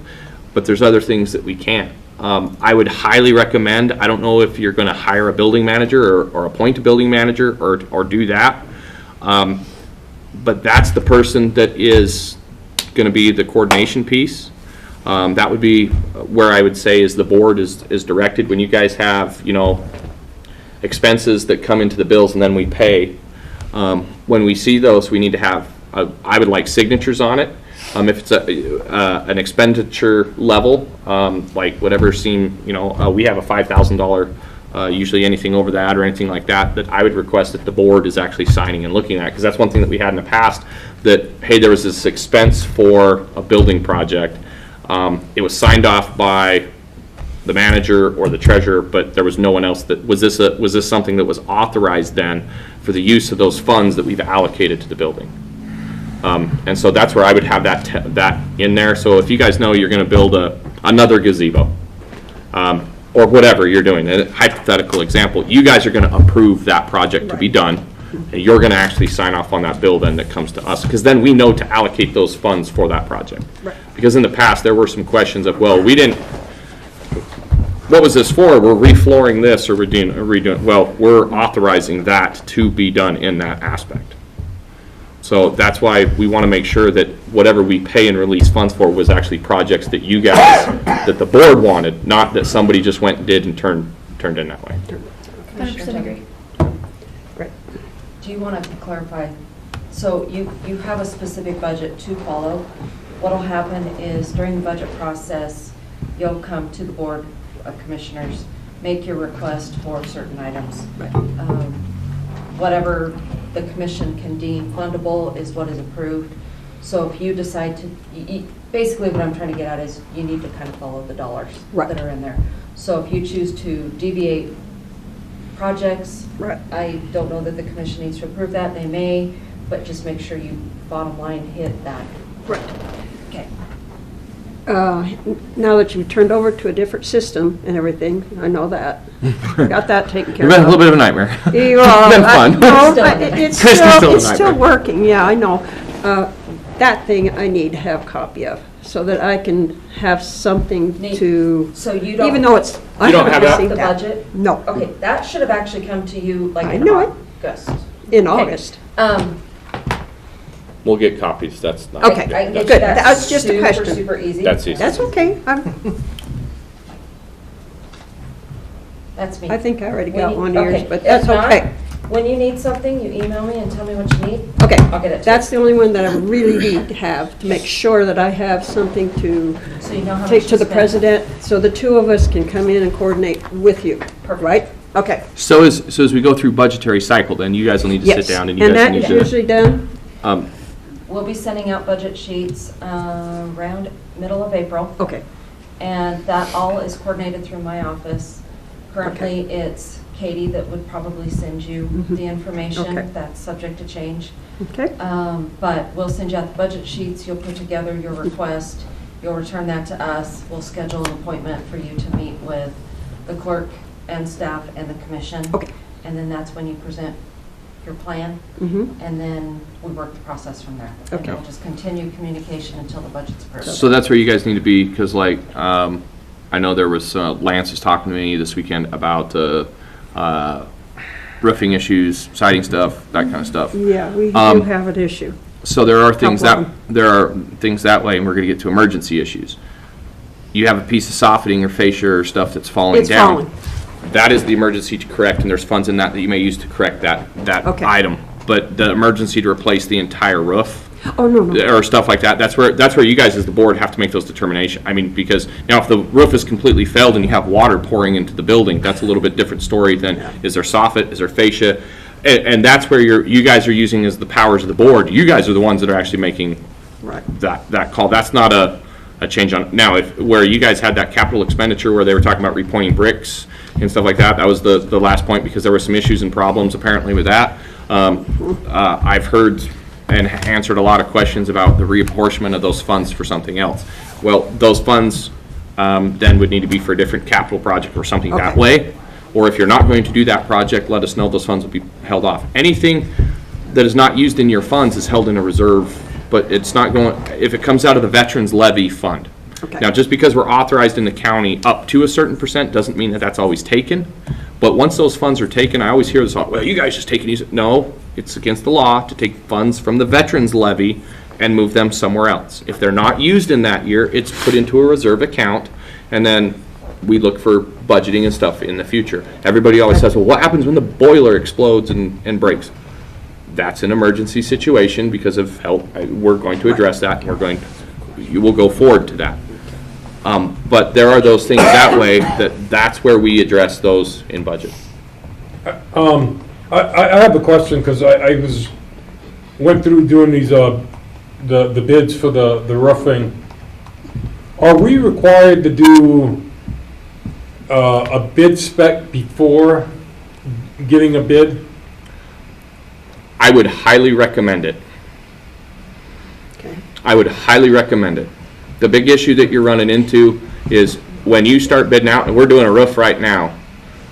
but there's other things that we can't. I would highly recommend, I don't know if you're going to hire a building manager or appoint a building manager or do that, but that's the person that is going to be the coordination piece. That would be where I would say is the board is directed. When you guys have, you know, expenses that come into the bills and then we pay, when we see those, we need to have, I would like signatures on it. If it's an expenditure level, like whatever we have a $5,000, usually anything over that or anything like that, that I would request that the board is actually signing and looking at, because that's one thing that we had in the past, that, hey, there was this expense for a building project. It was signed off by the manager or the treasurer, but there was no one else that, was this something that was authorized then for the use of those funds that we've allocated to the building? And so that's where I would have that in there. So if you guys know you're going to build another gazebo, or whatever you're doing, a hypothetical example, you guys are going to approve that project to be done, and you're going to actually sign off on that bill then that comes to us, because then we know to allocate those funds for that project. Right. Because in the past, there were some questions of, well, we didn't, what was this for? We're reflooring this or redoing, well, we're authorizing that to be done in that aspect. So that's why we want to make sure that whatever we pay and release funds for was actually projects that you guys, that the board wanted, not that somebody just went and did and turned in that way. 100% agree. Great. Do you want to clarify? So you have a specific budget to follow. What'll happen is during the budget process, you'll come to the board of commissioners, make your request for certain items. Right. Whatever the commission can deem fundable is what is approved. So if you decide to, basically what I'm trying to get at is you need to kind of follow the dollars that are in there. So if you choose to deviate projects, I don't know that the commission needs to approve that. They may, but just make sure you bottom line hit that. Right. Okay. Now that you've turned over to a different system and everything, I know that. Got that taken care It's of. been a little bit of a nightmare. Well, It's been fun. It's still working, yeah, I know. That thing I need to have a copy of, so that I can have something to, So you don't, even though it's, I You don't haven't have that? received the that. budget? No, Okay, that should have actually come to you like I in know it. August. in Okay. August. We'll get copies, that's not. Okay, I can get you good. that That's just a super, question. super easy. That's easy. That's okay. That's me. I think I already When got you- one of yours, okay, but if that's not, okay. When you need something, you email me and tell me what you need. Okay, I'll get it to that's the only one that I really need to have, to make sure that I have something to you. So you know how take much to the spend. president, so the two of us can come in and coordinate with you, right? Okay. So as we go through budgetary cycle, then you guys will need to sit Yes. down and you guys that need is to. usually done? We'll be sending out budget sheets around middle of April. Okay. And that all is coordinated through my office. Currently, it's Katie that would probably send you the information. Okay. That's subject to change. Okay. But we'll send you out the budget sheets. You'll put together your request. You'll return that to us. We'll schedule an appointment for you to meet with the clerk and staff and the commission. Okay. And then that's when you present your plan. And then we work the process from there. Okay. And we'll just continue communication until the budget's approved. So that's where you guys need to be, because like, I know there was, Lance was talking to me this weekend about roofing issues, siding stuff, that kind of stuff. Yeah, we do have an issue. So there are things Couple that way, and we're gonna get to emergency issues. You have a piece of soffitting or fascia or stuff that's falling It's down. falling. That is the emergency to correct, and there's funds in that you may use to correct that Okay. item. But the emergency to replace the entire roof, Oh, no. or stuff like that, that's where you guys as the board have to make those determinations. I mean, because now if the roof is completely failed and you have water pouring into the building, that's a little bit different story than, is there soffit, is there fascia? And that's where you guys are using as the powers of the board. You guys are the ones that are actually making Right. that call. That's not a a change on, now, if, where you guys had that capital expenditure where they were talking about repointing bricks and stuff like that, that was the last point, because there were some issues and problems apparently with that. I've heard and answered a lot of questions about the reapportionment of those funds for something else. Well, those funds then would need to be for a different capital project or something that way. Or if you're not going to do that project, let us know, those funds will be held off. Anything that is not used in your funds is held in a reserve, but it's not going, if it comes out of the Veterans Levy Fund. Now, just because we're authorized in the county up to a certain percent doesn't mean that that's always taken. But once those funds are taken, I always hear this, well, you guys just take it easy. No, it's against the law to take funds from the Veterans Levy and move them somewhere else. If they're not used in that year, it's put into a reserve account, and then we look for budgeting and stuff in the future. Everybody always says, well, what happens when the boiler explodes and breaks? That's an emergency situation because of health. We're going to address that, and you will go forward to that. But there are those things that way, that's where we address those in budget. I have a question, because I went through doing these, the bids for the roofing. Are we required to do a bid spec before getting a bid? I would highly recommend it. I would highly recommend it. The big issue that you're running into is when you start bidding out, and we're doing a roof right now,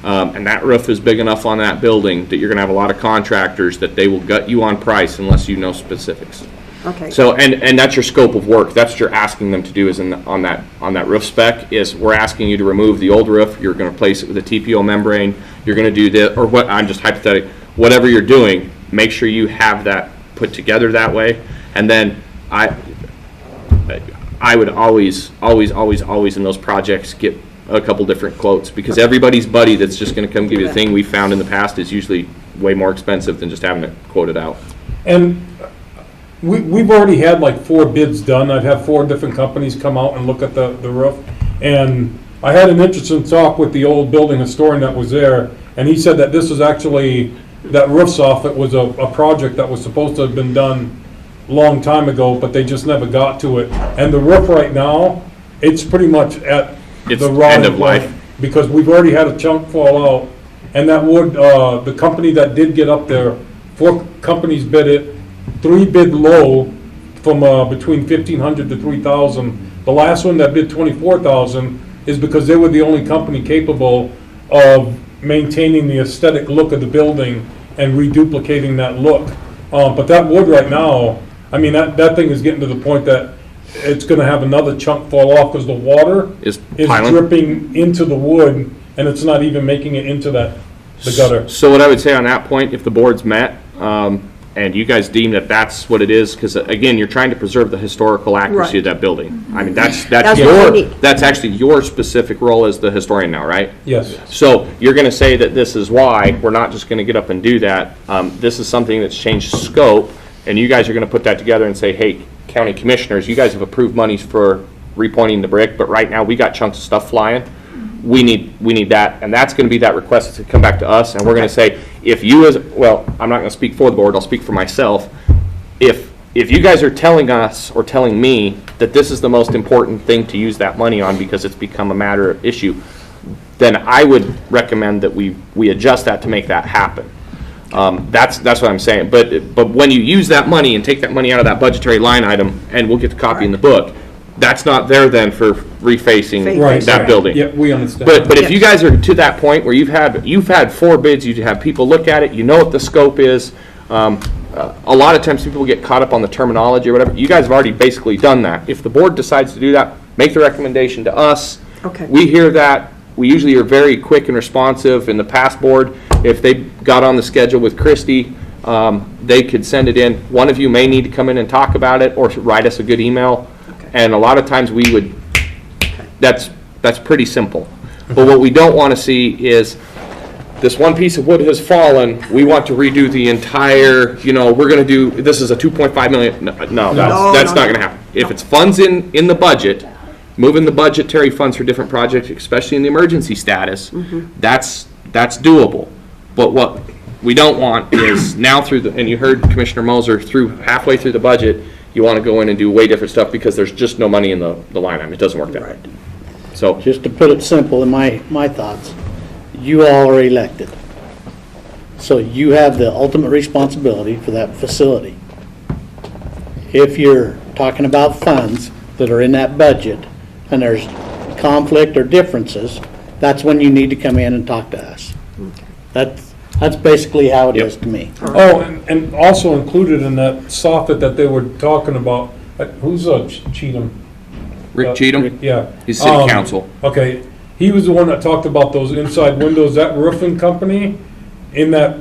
and that roof is big enough on that building that you're going to have a lot of contractors that they will gut you on price unless you know specifics. Okay. So, and that's your scope of work. That's what you're asking them to do is on that roof spec is we're asking you to remove the old roof. You're going to replace it with a TPO membrane. You're going to do this, or what, I'm just hypothetical. Whatever you're doing, make sure you have that put together that way. And then I would always in those projects get a couple different quotes, because everybody's buddy that's just going to come give you the thing we found in the past is usually way more expensive than just having it quoted out. And we've already had like 4 bids done. I've had 4 different companies come out and look at the roof. And I had an interesting talk with the old building historian that was there, and he said that this was actually, that roof soffit was a project that was supposed to have been done long time ago, but they just never got to it. And the roof right now, it's pretty much at the end of life, because we've already had a chunk fall out. And that would, the company that did get up there, 4 companies bid it, 3 bid low from between $1,500 to $3,000. The last one that bid $24,000 is because they were the only company capable of maintaining the aesthetic look of the building and reduplicating that look. But that wood right now, I mean, that thing is getting to the point that it's going to have another chunk fall off because the water is dripping into the wood, and it's not even making it into the gutter. So what I would say on that point, if the board's met, and you guys deem that that's what it is, because again, you're trying to preserve the historical accuracy of that building. I mean, that's actually your specific role as the historian now, right? Yes. So you're going to say that this is why we're not just going to get up and do that. This is something that's changed scope, and you guys are going to put that together and say, hey, county commissioners, you guys have approved monies for repointing the brick, but right now we got chunks of stuff flying. We need that, and that's going to be that request to come back to us, and we're going to say, if you as, well, I'm not going to speak for the board, I'll speak for myself. If you guys are telling us or telling me that this is the most important thing to use that money on because it's become a matter of issue, then I would recommend that we adjust that to make that happen. That's what I'm saying. But when you use that money and take that money out of that budgetary line item, and we'll get the copy in the book, that's not there then for refacing that building. Yeah, we understand. But if you guys are to that point where you've had 4 bids, you have people look at it, you know what the scope is. A lot of times people get caught up on the terminology or whatever. You guys have already basically done that. If the board decides to do that, make the recommendation to us. Okay. We hear that. We usually are very quick and responsive. In the past board, if they got on the schedule with Christie, they could send it in. One of you may need to come in and talk about it or write us a good email. And a lot of times we would, that's pretty simple. But what we don't want to see is this one piece of wood has fallen, we want to redo the entire, we're going to do, this is a $2.5 million, no, that's not going to happen. If it's funds in the budget, moving the budgetary funds for different projects, especially in the emergency status, that's doable. But what we don't want is now and you heard Commissioner Moser halfway through the budget, you want to go in and do way different stuff because there's just no money in the line item. It doesn't work that way. So, Just to put it simple in my thoughts, you all are elected. So you have the ultimate responsibility for that facility. If you're talking about funds that are in that budget and there's conflict or differences, that's when you need to come in and talk to us. That's basically how it is to me. Oh, and also included in that soffit that they were talking about, who's Cheatham? Rick Cheatham? Yeah. He's city council. Okay, he was the one that talked about those inside windows. That roofing company, in that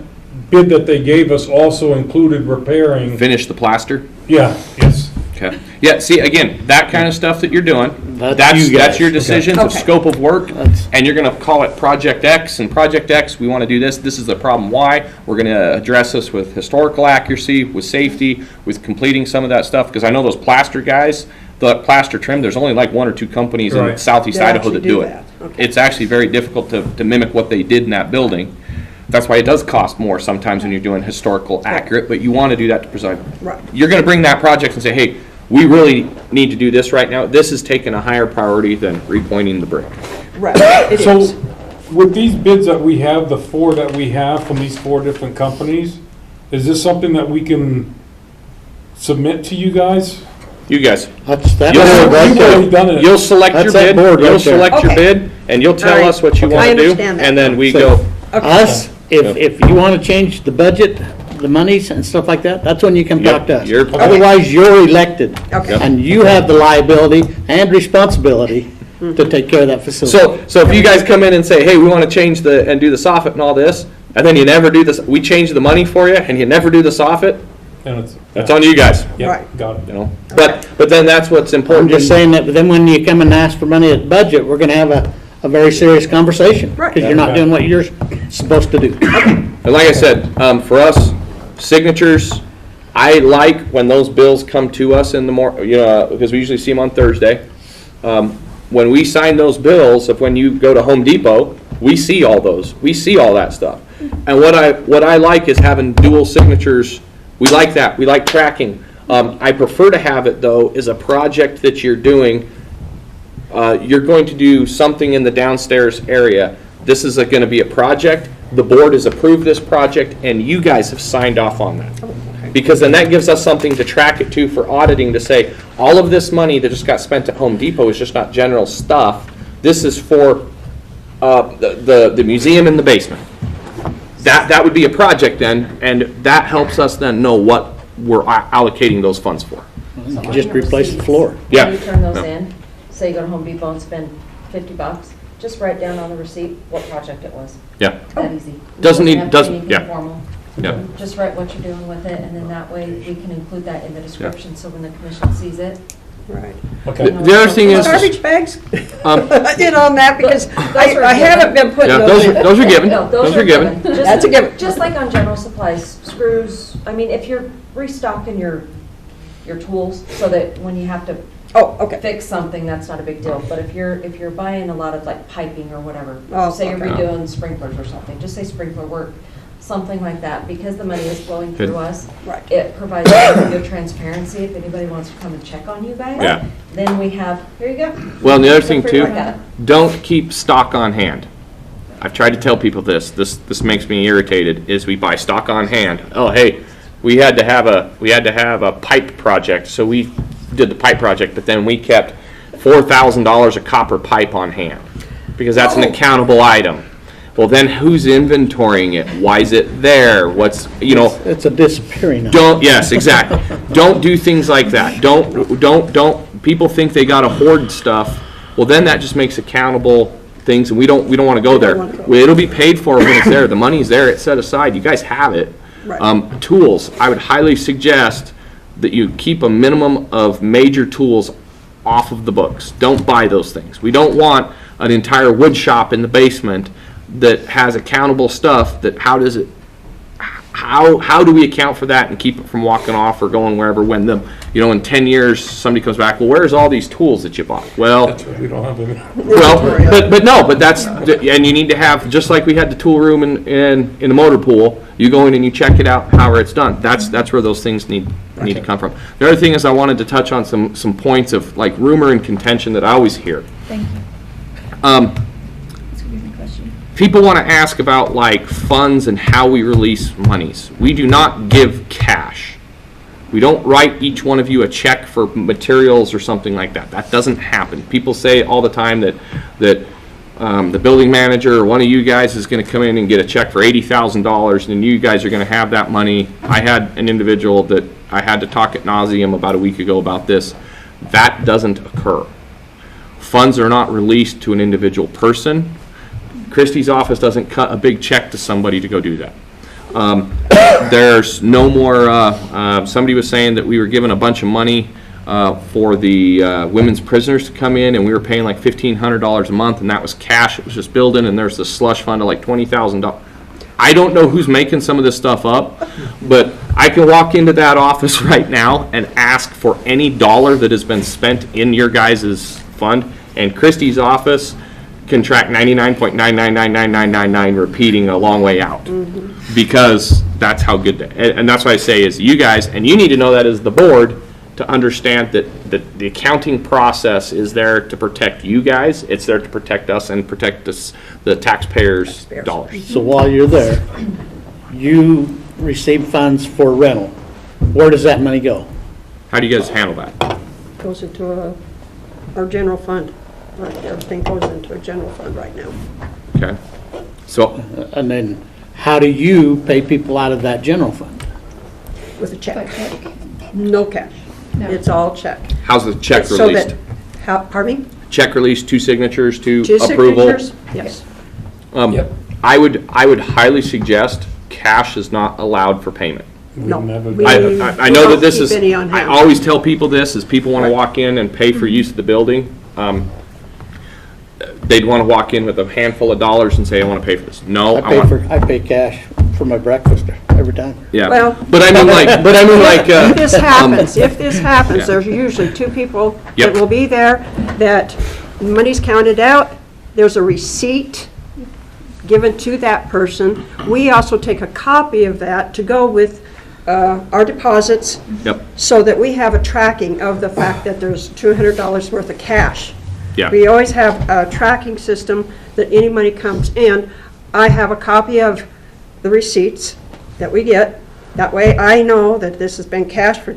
bid that they gave us, also included repairing. Finish the plaster? Yeah, yes. Okay. Yeah, see, again, that kind of stuff that you're doing, That's that's you guys. your decision, the Okay. scope of work, and you're gonna call it Project X, and Project X, we wanna do this is the problem why, we're gonna address this with historical accuracy, with safety, with completing some of that stuff, because I know those plaster guys, the plaster trim, there's only like 1 or 2 companies in Right. southeast They Idaho actually that do do it. that. Okay. It's actually very difficult to mimic what they did in that building. That's why it does cost more sometimes when you're doing historical accurate, but you wanna do that to preserve. Right. You're gonna bring that project and say, hey, we really need to do this right now. This is taking a higher priority than repointing the brick. Right, it So, is. with these bids that we have, the 4 that we have from these 4 different companies, is this something that we can submit to you guys? You guys, That's that You'll- board right You've already there. done it. you'll select your That's that bid, board you'll right there. select your Okay. bid, and you'll tell All right. us what you Okay. I wanna do, understand that. and then we So- go. Us, if you want to change the budget, the monies and stuff like that, that's when you come talk to us. You're- Otherwise, you're elected. Okay. And you have the liability and responsibility to take care of that facility. So if you guys come in and say, hey, we wanna change and do the soffit and all this, and then you never do this, we change the money for you, and you never do the soffit, And it's. that's on you guys, Yeah, Right. got it. you know? But then that's what's I'm important. just saying that, but then when you come and ask for money at budget, we're gonna have a very serious conversation. Right. Because you're not doing what you're supposed to do. And like I said, for us, signatures, I like when those bills come to us in the because we usually see them on Thursday. When we sign those bills, when you go to Home Depot, we see all those. We see all that stuff. And what I like is having dual signatures. We like that. We like tracking. I prefer to have it, though, is a project that you're doing. You're going to do something in the downstairs area. This is going to be a project. The board has approved this project, and you guys have signed off on that. Because then that gives us something to track it to for auditing to say, all of this money that just got spent at Home Depot is just not general stuff. This is for the museum in the basement. That would be a project then, and that helps us then know what we're allocating those funds for. Just replace the floor. Yeah. When you turn those Yeah. in, say you go to Home Depot and spend $50, just write down on the receipt what project it was. Yeah. That easy. Doesn't need- have to doesn't- be anything yeah. formal. Yeah. Just write what you're doing with it, and then that way we can include that in the description, so when the commission sees it. Right. Okay. The other thing is, Garbage bags? Um, I did on that because Those are I haven't been putting yeah, those in. those are given. No, Those are given. Just- That's a given. Just like on general supplies, screws, I mean, if you're restocking your tools, so that when you have to Oh, okay. fix something, that's not a big deal. But if you're buying a lot of like piping or whatever, Oh, say you're okay. redoing sprinklers or something, just say sprinkler work, something like that, because the money is flowing Good. through us. Right. It provides really good transparency if anybody wants to come and check on you guys. Yeah. Then we have, here you go. Well, and the other Feel thing free to too, look at it. don't keep stock on hand. I've tried to tell people this makes me irritated, is we buy stock on hand. Oh, hey, we had to have a pipe project, so we did the pipe project, but then we kept $4,000 of copper pipe on hand, because that's an accountable item. Well, then who's inventorying it? Why is it there? What's, It's a disappearing item. yes, exactly. Don't do things like that. Don't, people think they gotta hoard stuff. Well, then that just makes accountable things, and we don't wanna go there. It'll be paid for when it's there. The money's there, it's set aside. You guys have it. Right. Tools, I would highly suggest that you keep a minimum of major tools off of the books. Don't buy those things. We don't want an entire wood shop in the basement that has accountable stuff that how do we account for that and keep it from walking off or going wherever when in 10 years, somebody comes back, well, where's all these tools that you bought? Well, That's right, we don't have any. well, but that's, and you need to have, just like we had the tool room in the motor pool, you go in and you check it out, how it's done. That's where those things need to come from. The other thing is I wanted to touch on some points of like rumor and contention that I always hear. Thank you. That's gonna be my question. People want to ask about like funds and how we release monies. We do not give cash. We don't write each one of you a check for materials or something like that. That doesn't happen. People say all the time that the building manager or one of you guys is going to come in and get a check for $80,000 and you guys are going to have that money. I had an individual that I had to talk ad nauseum about a week ago about this. That doesn't occur. Funds are not released to an individual person. Christie's office doesn't cut a big check to somebody to go do that. There's no more, somebody was saying that we were given a bunch of money for the women's prisoners to come in, and we were paying like $1,500 a month, and that was cash. It was just building, and there's the slush fund of like $20,000. I don't know who's making some of this stuff up, but I can walk into that office right now and ask for any dollar that has been spent in your guys' fund, and Christie's office can track 99.9999999 repeating a long way out, because that's how good and that's why I say is you guys, and you need to know that as the board, to understand that the accounting process is there to protect you guys. It's there to protect us and protect us, the taxpayers' dollars. So while you're there, you receive funds for rental. Where does that money go? How do you guys handle that? Goes into our general fund. Right, everything goes into a general fund right now. Okay. So, and then how do you pay people out of that general fund? With a check. No cash. No. It's all check. how's the check So released? Pardon me? Check release, 2 signatures, Two approval. signatures? Yes. I would highly suggest cash is not allowed for payment. No. I know that this is, any on I hand. always tell people this, is people want to walk in and pay for use of the building. They'd want to walk in with a handful of dollars and say, I want to pay for this. No, I pay cash for my breakfast every time. Yeah, Well, but I mean like, if this happens, Yeah. there's usually 2 people Yep. that will be there, that money's counted out, there's a receipt given to that person. We also take a copy of that to go with our deposits, Yep. so that we have a tracking of the fact that there's $200 worth of cash. Yeah. We always have a tracking system that any money comes in. I have a copy of the receipts that we get. That way I know that this has been cash for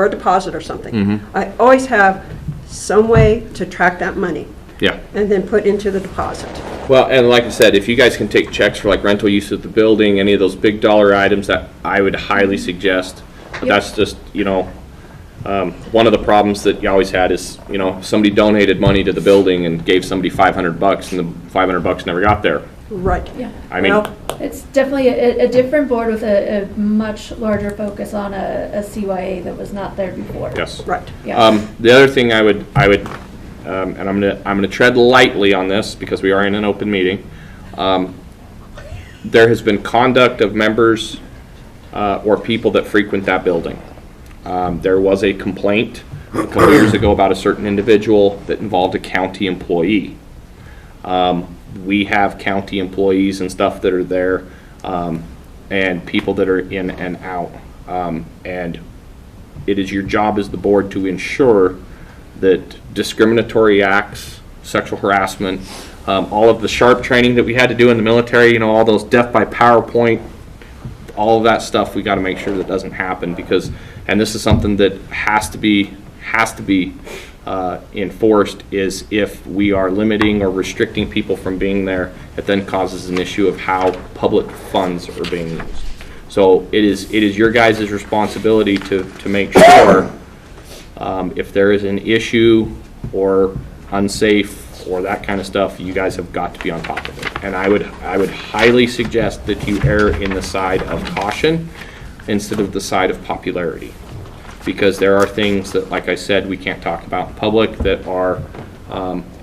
a deposit or something. I always have some way to track that money Yeah. and then put into the deposit. Well, and like I said, if you guys can take checks for like rental use of the building, any of those big dollar items, that I would highly suggest. But that's just, one of the problems that you always had is, somebody donated money to the building and gave somebody $500 and the $500 never got there. Right. Yeah. I mean, Well, It's definitely a different board with a much larger focus on a CYA that was not there before. yes. right. Yeah. The other thing I would, and I'm gonna tread lightly on this because we are in an open meeting. There has been conduct of members or people that frequent that building. There was a complaint a couple years ago about a certain individual that involved a county employee. We have county employees and stuff that are there, and people that are in and out. And it is your job as the board to ensure that discriminatory acts, sexual harassment, all of the sharp training that we had to do in the military, all those death by PowerPoint, all of that stuff, we got to make sure that doesn't happen, because, and this is something that has to be enforced, is if we are limiting or restricting people from being there, it then causes an issue of how public funds are being used. So it is your guys' responsibility to make sure if there is an issue or unsafe or that kind of stuff, you guys have got to be on top of it. And I would highly suggest that you err in the side of caution instead of the side of popularity. Because there are things that, like I said, we can't talk about in public that are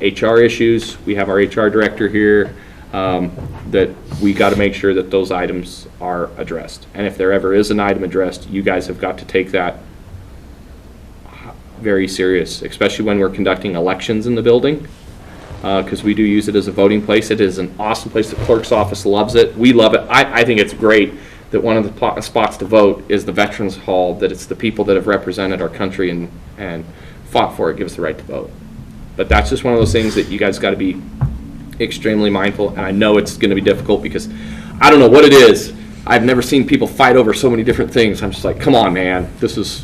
HR issues. We have our HR director here. that we got to make sure that those items are addressed. And if there ever is an item addressed, you guys have got to take that very serious, especially when we're conducting elections in the building, because we do use it as a voting place. It is an awesome place. The clerk's office loves it. We love it. I think it's great that one of the spots to vote is the Veterans Hall, that it's the people that have represented our country and fought for it give us the right to vote. But that's just one of those things that you guys got to be extremely mindful, and I know it's going to be difficult because I don't know what it is. I've never seen people fight over so many different things. I'm just like, come on, man. This is,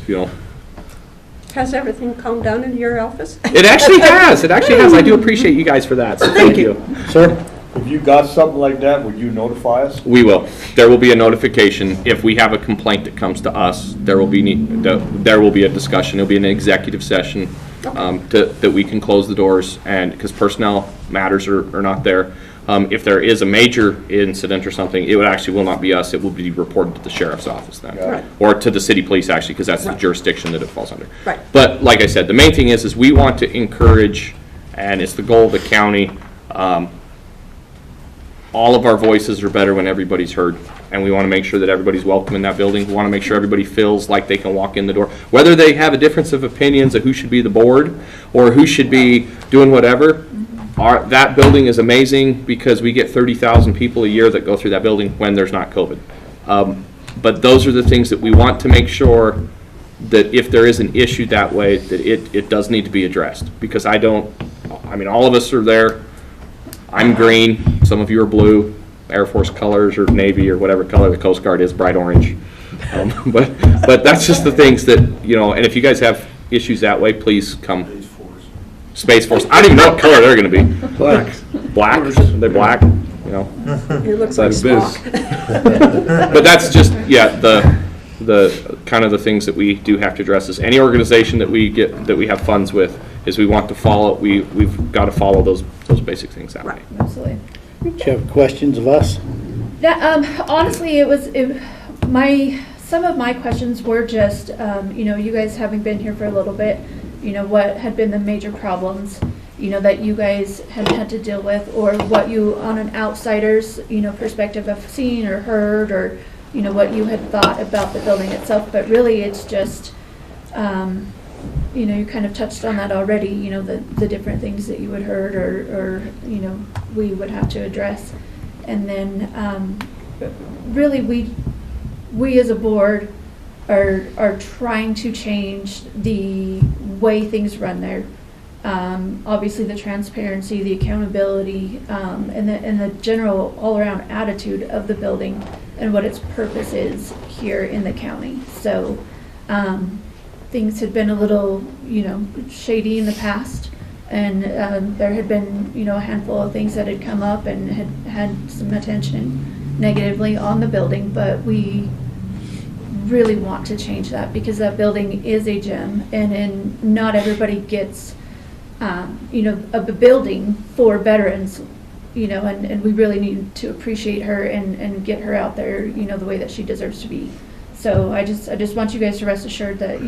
Has everything calmed down in your office? It actually has. It actually has. I do appreciate you guys for that, so thank you. Sir, if you got something like that, would you notify us? We will. There will be a notification. If we have a complaint that comes to us, there will be a discussion. There'll be an executive session that we can close the doors, and because personnel matters are not there. If there is a major incident or something, it will not be us. It will be reported to the sheriff's office then, Right. or to the city police actually, because that's the jurisdiction that it falls under. Right. But like I said, the main thing is we want to encourage, and it's the goal of the county. All of our voices are better when everybody's heard, and we want to make sure that everybody's welcome in that building. We want to make sure everybody feels like they can walk in the door. Whether they have a difference of opinions of who should be the board or who should be doing whatever, that building is amazing because we get 30,000 people a year that go through that building when there's not COVID. But those are the things that we want to make sure that if there is an issue that way, that it does need to be addressed. Because all of us are there. I'm green, some of you are blue, Air Force colors or Navy or whatever color the Coast Guard is, bright orange. But that's just the things that, and if you guys have issues that way, please come. Space Force. I don't even know what color they're going to be. Black. Black? They're black, It looks like Spock. But that's just, the kind of the things that we do have to address is any organization that we have funds with is we want to follow, we've got to follow those basic things that way. Absolutely. Do you have questions of us? Honestly, some of my questions were just, you guys having been here for a little bit, what had been the major problems, that you guys had to deal with, or what you, on an outsider's, perspective, have seen or heard, or, what you had thought about the building itself. But really, it's just, you kind of touched on that already, the different things that you had heard or we would have to address. And then, really, we as a board are trying to change the way things run there. Obviously, the transparency, the accountability, and the general all-around attitude of the building and what its purpose is here in the county. So things had been a little, shady in the past, and there had been, a handful of things that had come up and had some attention negatively on the building, but we really want to change that because that building is a gem, and not everybody gets a building for veterans, and we really need to appreciate her and get her out there, the way that she deserves to be. So I just want you guys to rest assured that,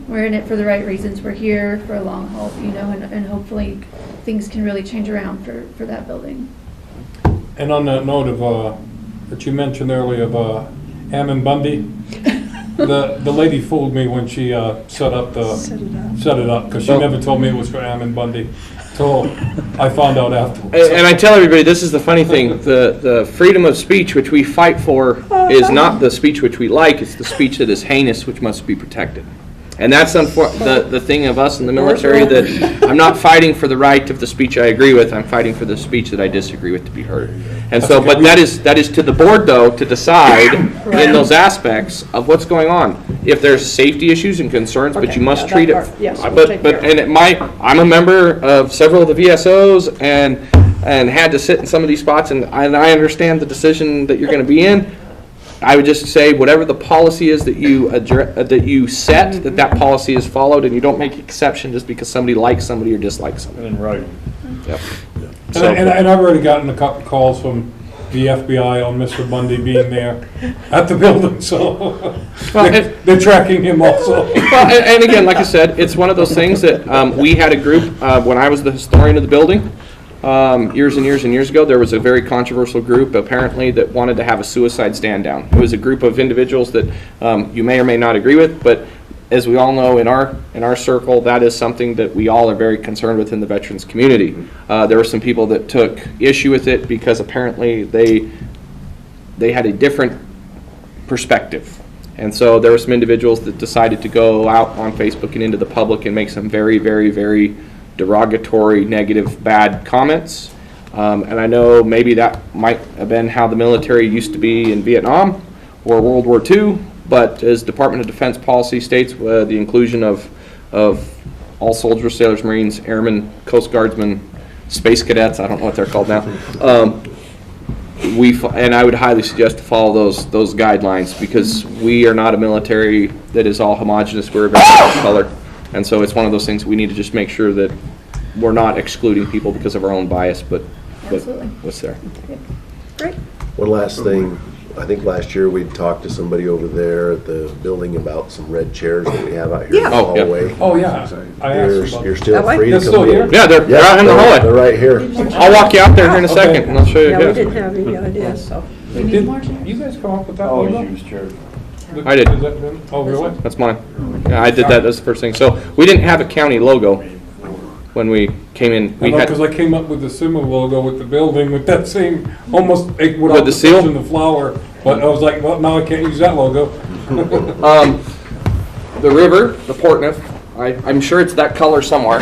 we're in it for the right reasons. We're here for a long haul, and hopefully things can really change around for that building. And on that note of, that you mentioned earlier of Ammon Bundy, the lady fooled me when she set it up, because she never told me it was for Ammon Bundy. So I found out afterwards. And I tell everybody, this is the funny thing, the freedom of speech which we fight for is not the speech which we like, it's the speech that is heinous which must be protected. And that's the thing of us in the military, that I'm not fighting for the right of the speech I agree with, I'm fighting for the speech that I disagree with to be heard. And so, but that is to the board though to decide in those aspects of what's going on. If there's safety issues and concerns, but you must treat it. Yes, I'm a member of several of the VSOs and had to sit in some of these spots, and I understand the decision that you're going to be in. I would just say whatever the policy is that you set, that policy is followed, and you don't make exception just because somebody likes somebody or dislikes somebody. And right. Yep. And I've already gotten a couple calls from the FBI on Mr. Bundy being there at the building, so they're tracking him also. Well, and again, like I said, it's one of those things that we had a group when I was the historian of the building. years and years and years ago, there was a very controversial group apparently that wanted to have a suicide stand down. It was a group of individuals that you may or may not agree with, but as we all know in our circle, that is something that we all are very concerned with in the veterans community. There were some people that took issue with it because apparently they had a different perspective. And so there were some individuals that decided to go out on Facebook and into the public and make some very, very, very derogatory, negative, bad comments. And I know maybe that might have been how the military used to be in Vietnam or World War II, but as Department of Defense policy states, the inclusion of all soldiers, sailors, Marines, airmen, Coast Guardsmen, space cadets, I don't know what they're called now, and I would highly suggest to follow those guidelines, because we are not a military that is all homogenous. We're a very different color. And so it's one of those things we need to just make sure that we're not excluding people because of our own bias, but what's there. Great. One last thing. I think last year we talked to somebody over there at the building about some red chairs that we have out here in the hallway. Oh, yeah. I asked about You're still That free to way? come They're still in. here? Yeah, they're out in the hallway. They're right here. I'll walk you out there here in a second and I'll show you. Yeah, we didn't have any ideas, so. We need more chairs. You guys come up with that Always logo? use chairs. I did. Is that them? Oh, really? That's mine. Yeah, I did that. That's the first thing. So we didn't have a county logo when we came in. I We know, had, because I came up with the similar logo with the building, with that same, almost, With without the seal? touching the flower, but I was like, well, now I can't use that logo. the river, the Portneuf, I'm sure it's that color somewhere.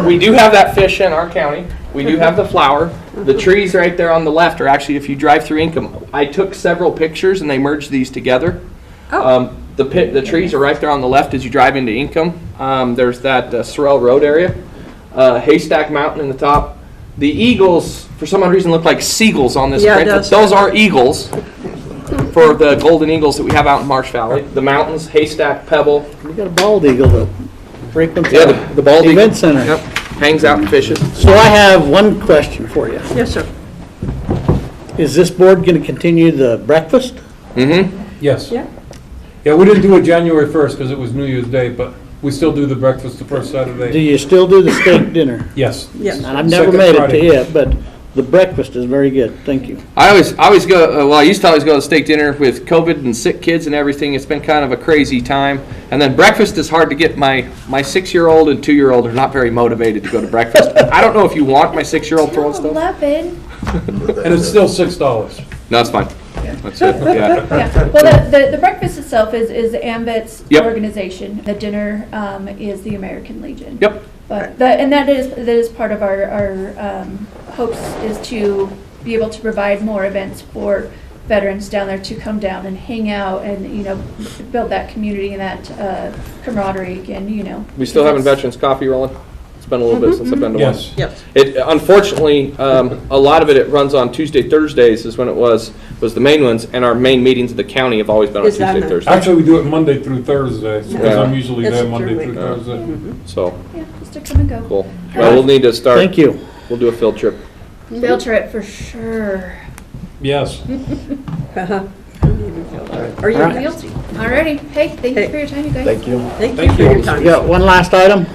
We do have that fish in our county. We do have the flower. The trees right there on the left are actually, if you drive through Income, I took several pictures and they merged these together. The trees are right there on the left as you drive into Income. There's that Sorrel Road area. Haystack Mountain in the top. The eagles, for some odd reason, look like seagulls on this print. Those are eagles for the golden eagles that we have out in Marsh Valley. The mountains, Haystack, Pebble. We got a bald eagle that frequents Yeah, our the bald eagle. event center. Yep, hangs out and fishes. So I have one question for you. Yes, sir. Is this board going to continue the breakfast? Mm-hmm. Yes. Yeah. Yeah, we didn't do it January 1st because it was New Year's Day, but we still do the breakfast the first Do Saturday. you still do the steak dinner? Yes. Yes. And I've never Second made Friday. it to it, but the breakfast is very good. Thank you. I always go, I used to always go to steak dinner with COVID and sick kids and everything. It's been kind of a crazy time. And then breakfast is hard to get. My 6-year-old and 2-year-old are not very motivated to go to breakfast. I don't know if you want my 6-year-old throwing stuff. 11. And it's still $6. No, it's fine. That's it, yeah. Yeah. Well, the breakfast itself is AMVET's Yep. organization. The dinner is the American Legion. Yep. But that is part of our hopes, is to be able to provide more events for veterans down there to come down and hang out and, you know, build that community and that camaraderie again, you know. We still having veterans coffee rolling? It's been a little bit since I've been to one. Yes. Yes. It, unfortunately, a lot of it runs on Tuesday, Thursdays is when it was the main ones, and our main meetings of the county have always been on Is that Tuesday, the- Thursday. Actually, we do it Monday through Thursday, because Yeah. I'm usually It's there a Monday third through week. Thursday. So, Yeah, just to come and go. cool. Well, we'll need to start. Thank you. We'll do a field trip. Field trip for sure. Yes. Are you All right. guilty? Alrighty. Hey, thank you for your time, you guys. Thank you. Thank you for your time. You got one last item?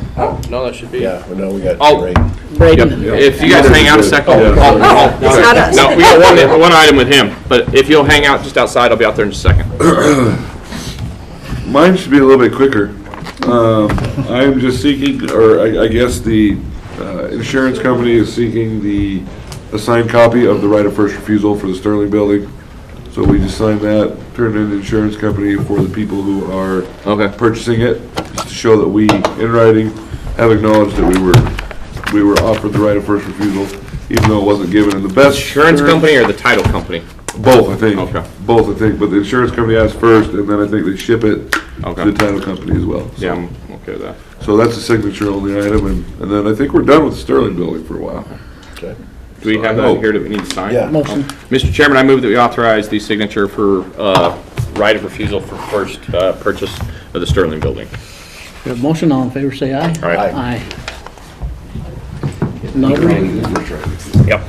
No, that should be. Yeah, well, no, we got Oh. Ray. Braden? If you guys hang out a second. Yeah. not us. No, we got one item with him, but if you'll hang out just outside, I'll be out there in just a second. Mine should be a little bit quicker. I am just seeking, or I guess the insurance company is seeking the assigned copy of the right of first refusal for the Sterling building. So we just signed that, turned in the insurance company for the people who are purchasing it, just to show that we, in writing, have acknowledged that we were offered the right of first refusal, even though it wasn't given in the best Insurance terms. company or the title company? Both, I think. Okay. Both, I think, but the insurance company asks first, and then I think they ship it Okay. to the title company as well. So- Yeah, I'm okay with that. So that's a signature only item, and then I think we're done with the Sterling building for a while. Okay. Do we have that in here that we need to sign? Yeah. Motion. Mr. Chairman, I move that we authorize the signature for right of refusal for first purchase of the Sterling building. We have motion, all in favor, say aye. All right. Aye. Notary? Yep.